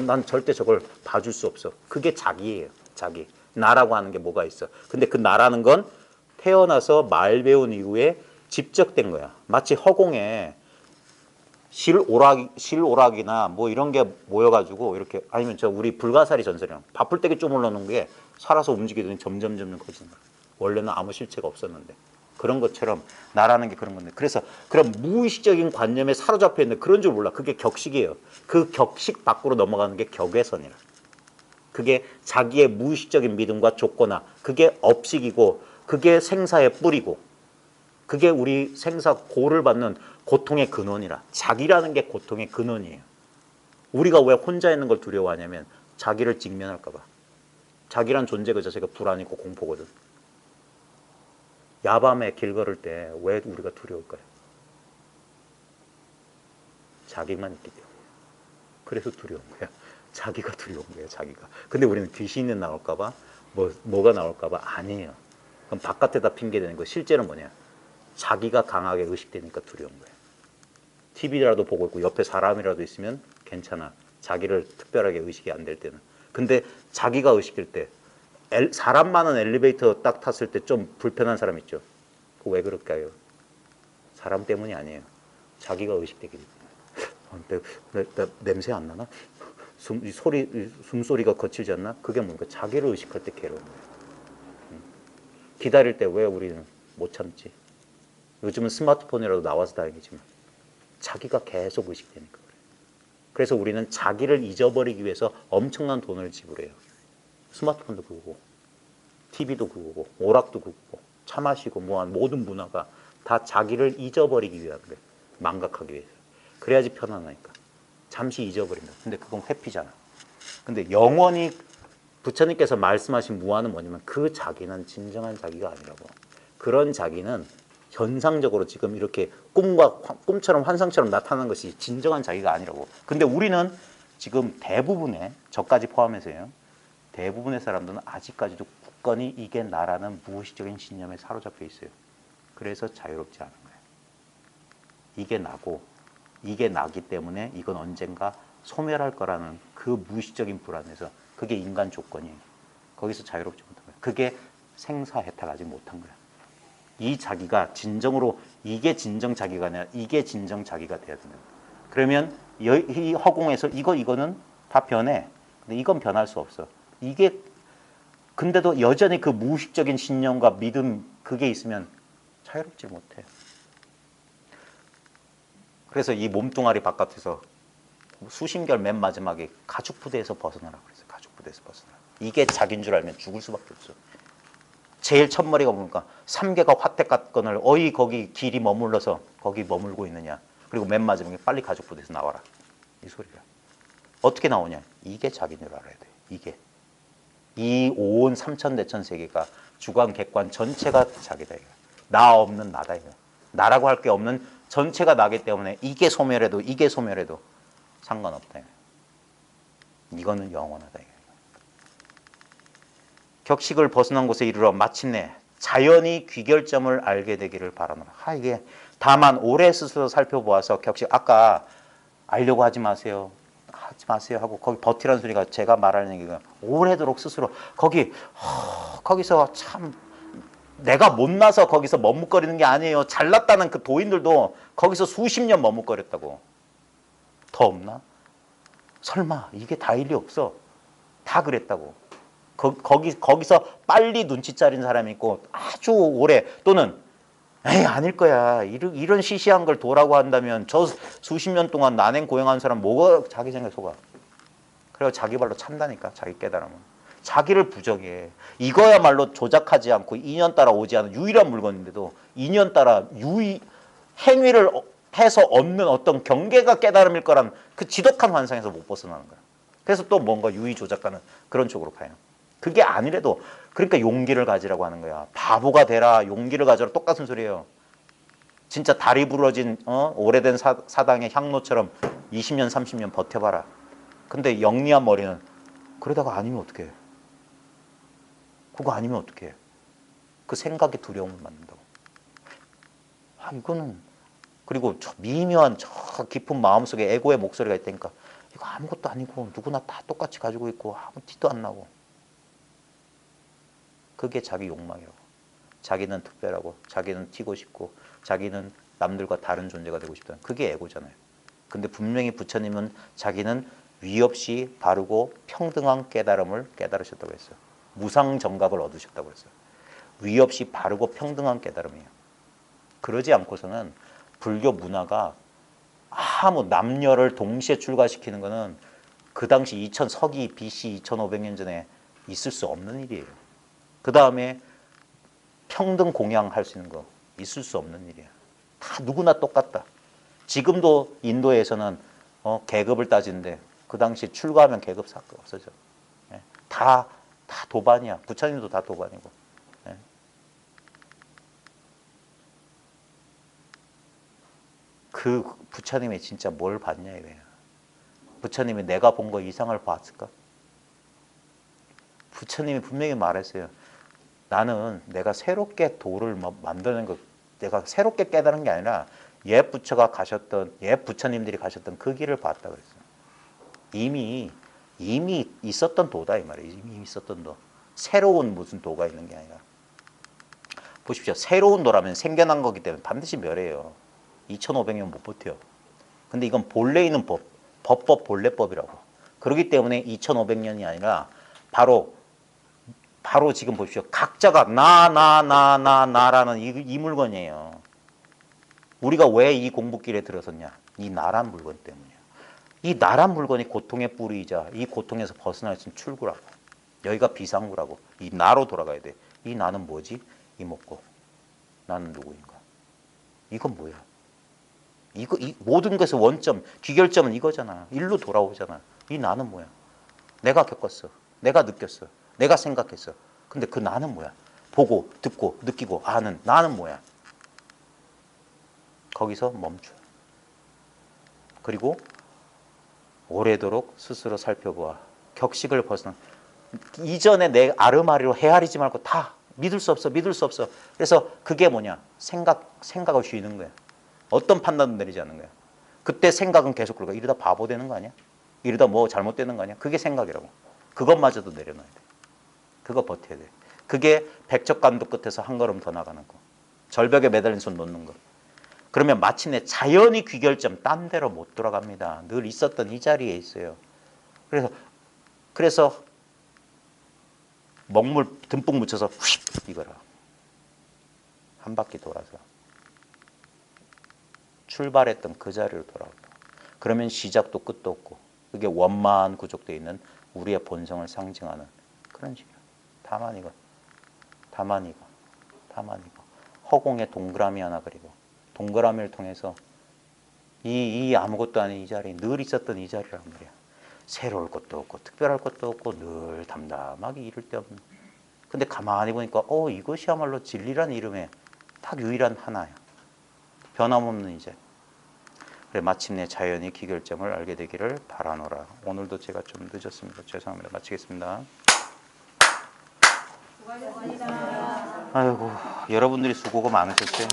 난 절대 저걸 봐줄 수 없어. 그게 자기예요. 자기. 나라고 하는 게 뭐가 있어. 근데 그 나라는 건 태어나서 말 배운 이후에 집적된 거야. 마치 허공에 실오락이나 뭐 이런 게 모여가지고 이렇게 아니면 우리 불가사리 전설이랑 바풀떼기 좀 올라놓은 게 살아서 움직이더니 점점 커지는 거야. 원래는 아무 실체가 없었는데. 그런 것처럼 나라는 게 그런 건데. 그래서 그런 무의식적인 관념에 사로잡혀 있는데 그런 줄 몰라. 그게 격식이에요. 그 격식 밖으로 넘어가는 게 격외선이라. 그게 자기의 무의식적인 믿음과 조건화. 그게 업식이고 그게 생사의 뿌리고 그게 우리 생사 고를 받는 고통의 근원이라. 자기라는 게 고통의 근원이에요. 우리가 왜 혼자 있는 걸 두려워하냐면 자기를 직면할까 봐. 자기란 존재 그 자체가 불안이고 공포거든. 야밤에 길 걸을 때 왜 우리가 두려울까요? 자기만 있기 때문에. 그래서 두려운 거야. 자기가 두려운 거예요. 자기가. 근데 우리는 귀신이 나올까 봐 뭐가 나올까 봐 아니에요. 그럼 바깥에다 핑계대는 거. 실제는 뭐냐. 자기가 강하게 의식되니까 두려운 거예요. TV라도 보고 있고 옆에 사람이라도 있으면 괜찮아. 자기를 특별하게 의식이 안 될 때는. 근데 자기가 의식될 때 사람 많은 엘리베이터 딱 탔을 때 좀 불편한 사람 있죠. 그거 왜 그럴까요? 사람 때문이 아니에요. 자기가 의식되기 때문에. 나 냄새 안 나나? 숨소리가 거칠지 않나? 그게 뭔가 자기를 의식할 때 괴로운 거예요. 기다릴 때 왜 우리는 못 참지? 요즘은 스마트폰이라도 나와서 다행이지만 자기가 계속 의식되니까 그래요. 그래서 우리는 자기를 잊어버리기 위해서 엄청난 돈을 지불해요. 스마트폰도 그거고 TV도 그거고 오락도 그거고 차 마시고 뭐한 모든 문화가 다 자기를 잊어버리기 위한 거예요. 망각하기 위해서. 그래야지 편안하니까. 잠시 잊어버린다. 근데 그건 회피잖아. 근데 영원히 부처님께서 말씀하신 무아는 뭐냐면 그 자기는 진정한 자기가 아니라고. 그런 자기는 현상적으로 지금 이렇게 꿈처럼 환상처럼 나타나는 것이 진정한 자기가 아니라고. 근데 우리는 지금 대부분의, 저까지 포함해서요, 대부분의 사람들은 아직까지도 굳건히 이게 나라는 무의식적인 신념에 사로잡혀 있어요. 그래서 자유롭지 않은 거예요. 이게 나고 이게 나기 때문에 이건 언젠가 소멸할 거라는 그 무의식적인 불안에서 그게 인간 조건이에요. 거기서 자유롭지 못한 거예요. 그게 생사해탈하지 못한 거예요. 이 자기가 진정으로 이게 진정 자기가 아니라 이게 진정 자기가 돼야 된다. 그러면 이 허공에서 이거는 다 변해. 근데 이건 변할 수 없어. 이게 근데도 여전히 그 무의식적인 신념과 믿음 그게 있으면 자유롭지 못해. 그래서 이 몸뚱아리 바깥에서 수심결 맨 마지막에 가죽부대에서 벗어나라 그랬어요. 가죽부대에서 벗어나라. 이게 자기인 줄 알면 죽을 수밖에 없어. 제일 첫머리가 뭡니까? 삼계가 화택 같건을 어이 거기 길이 머물러서 거기 머물고 있느냐. 그리고 맨 마지막에 빨리 가죽부대에서 나와라. 이 소리가. 어떻게 나오냐. 이게 자기인 줄 알아야 돼. 이게. 이 온 삼천대천 세계가 주관, 객관 전체가 자기다. 이거. 나 없는 나다. 이거. 나라고 할 게 없는 전체가 나기 때문에 이게 소멸해도 이게 소멸해도 상관없다. 이거. 이거는 영원하다. 이거. 격식을 벗어난 곳에 이르러 마침내 자연히 귀결점을 알게 되기를 바라노라. 이게 다만 오래 스스로 살펴보아서 격식 아까 알려고 하지 마세요. 하지 마세요 하고 거기 버티라는 소리가 제가 말하는 얘기가 오래도록 스스로 거기서 참 내가 못나서 거기서 머뭇거리는 게 아니에요. 잘났다는 그 도인들도 거기서 수십 년 머뭇거렸다고. 더 없나? 설마 이게 다 일리 없어. 다 그랬다고. 거기서 빨리 눈치 차린 사람이 있고 아주 오래 또는 에이 아닐 거야. 이런 시시한 걸 도라고 한다면 저 수십 년 동안 난행 고행한 사람 뭐가 자기 생각에 속아. 그래서 자기 발로 찬다니까. 자기 깨달으면. 자기를 부정해. 이거야말로 조작하지 않고 인연 따라 오지 않은 유일한 물건인데도 인연 따라 행위를 해서 얻는 어떤 경계가 깨달음일 거란 그 지독한 환상에서 못 벗어나는 거야. 그래서 또 뭔가 유의 조작가는 그런 쪽으로 가요. 그게 아니래도 그러니까 용기를 가지라고 하는 거야. 바보가 되라, 용기를 가져라, 똑같은 소리예요. 진짜 다리 부러진 오래된 사당의 향로처럼 20년 30년 버텨봐라. 근데 영리한 머리는 그러다가 아니면 어떡해. 그거 아니면 어떡해. 그 생각이 두려움을 만든다고. 아 이거는 그리고 저 미묘한 저 깊은 마음속에 에고의 목소리가 있다니까 이거 아무것도 아니고 누구나 다 똑같이 가지고 있고 아무 티도 안 나고. 그게 자기 욕망이라고. 자기는 특별하고 자기는 튀고 싶고 자기는 남들과 다른 존재가 되고 싶다는 그게 에고잖아요. 근데 분명히 부처님은 자기는 위 없이 바르고 평등한 깨달음을 깨달으셨다고 했어요. 무상정각을 얻으셨다고 했어요. 위 없이 바르고 평등한 깨달음이에요. 그러지 않고서는 불교 문화가 아무 남녀를 동시에 출가시키는 거는 그 당시 2000 서기 BC 2500년 전에 있을 수 없는 일이에요. 그 다음에 평등 공양할 수 있는 거 있을 수 없는 일이야. 다 누구나 똑같다. 지금도 인도에서는 계급을 따지는데 그 당시 출가하면 계급 사건 없어져. 예. 다 도반이야. 부처님도 다 도반이고. 예. 그 부처님이 진짜 뭘 봤냐 이거예요. 부처님이 내가 본 거 이상을 봤을까? 부처님이 분명히 말했어요. 나는 내가 새롭게 도를 만드는 거, 내가 새롭게 깨달은 게 아니라 옛 부처가 가셨던, 옛 부처님들이 가셨던 그 길을 봤다 그랬어요. 이미 있었던 도다 이 말이에요. 이미 있었던 도. 새로운 무슨 도가 있는 게 아니라. 보십시오. 새로운 도라면 생겨난 거기 때문에 반드시 멸해요. 2500년 못 버텨요. 근데 이건 본래 있는 법법 본래법이라고. 그렇기 때문에 2500년이 아니라 바로 지금 보십시오. 각자가 나라는 이 물건이에요. 우리가 왜 이 공부길에 들어섰냐? 이 나란 물건 때문이에요. 이 나란 물건이 고통의 뿌리이자 이 고통에서 벗어날 수 있는 출구라고. 여기가 비상구라고. 이 나로 돌아가야 돼. 이 나는 뭐지? 이목고. 나는 누구인가? 이건 뭐야? 이 모든 것의 원점, 귀결점은 이거잖아. 일로 돌아오잖아. 이 나는 뭐야? 내가 겪었어. 내가 느꼈어. 내가 생각했어. 근데 그 나는 뭐야? 보고, 듣고, 느끼고, 아는 나는 뭐야? 거기서 멈춰. 그리고 오래도록 스스로 살펴보아. 격식을 벗어나. 이전에 내 아르마리로 헤아리지 말고 다 믿을 수 없어. 믿을 수 없어. 그래서 그게 뭐냐? 생각을 쉬는 거야. 어떤 판단도 내리지 않는 거야. 그때 생각은 계속 그러고 이러다 바보 되는 거 아니야? 이러다 뭐 잘못되는 거 아니야? 그게 생각이라고. 그것마저도 내려놔야 돼. 그거 버텨야 돼. 그게 백척간도 끝에서 한 걸음 더 나가는 거. 절벽에 매달린 손 놓는 거. 그러면 마침내 자연히 귀결점 딴 데로 못 돌아갑니다. 늘 있었던 이 자리에 있어요. 그래서 먹물 듬뿍 묻혀서 휙 이거라. 한 바퀴 돌아서 출발했던 그 자리로 돌아온다. 그러면 시작도 끝도 없고 그게 원만 구족되어 있는 우리의 본성을 상징하는 그런 식이야. 다만 이거. 허공에 동그라미 하나 그리고 동그라미를 통해서 이 아무것도 아닌 이 자리, 늘 있었던 이 자리란 말이야. 새로울 것도 없고 특별할 것도 없고 늘 담담하게 이를 데 없는. 근데 가만히 보니까 이것이야말로 진리란 이름의 딱 유일한 하나야. 변함없는 이제. 그래 마침내 자연이 귀결점을 알게 되기를 바라노라. 오늘도 제가 좀 늦었습니다. 죄송합니다. 마치겠습니다. 수고하셨습니다. 아이고 여러분들이 수고가 많으셨어요.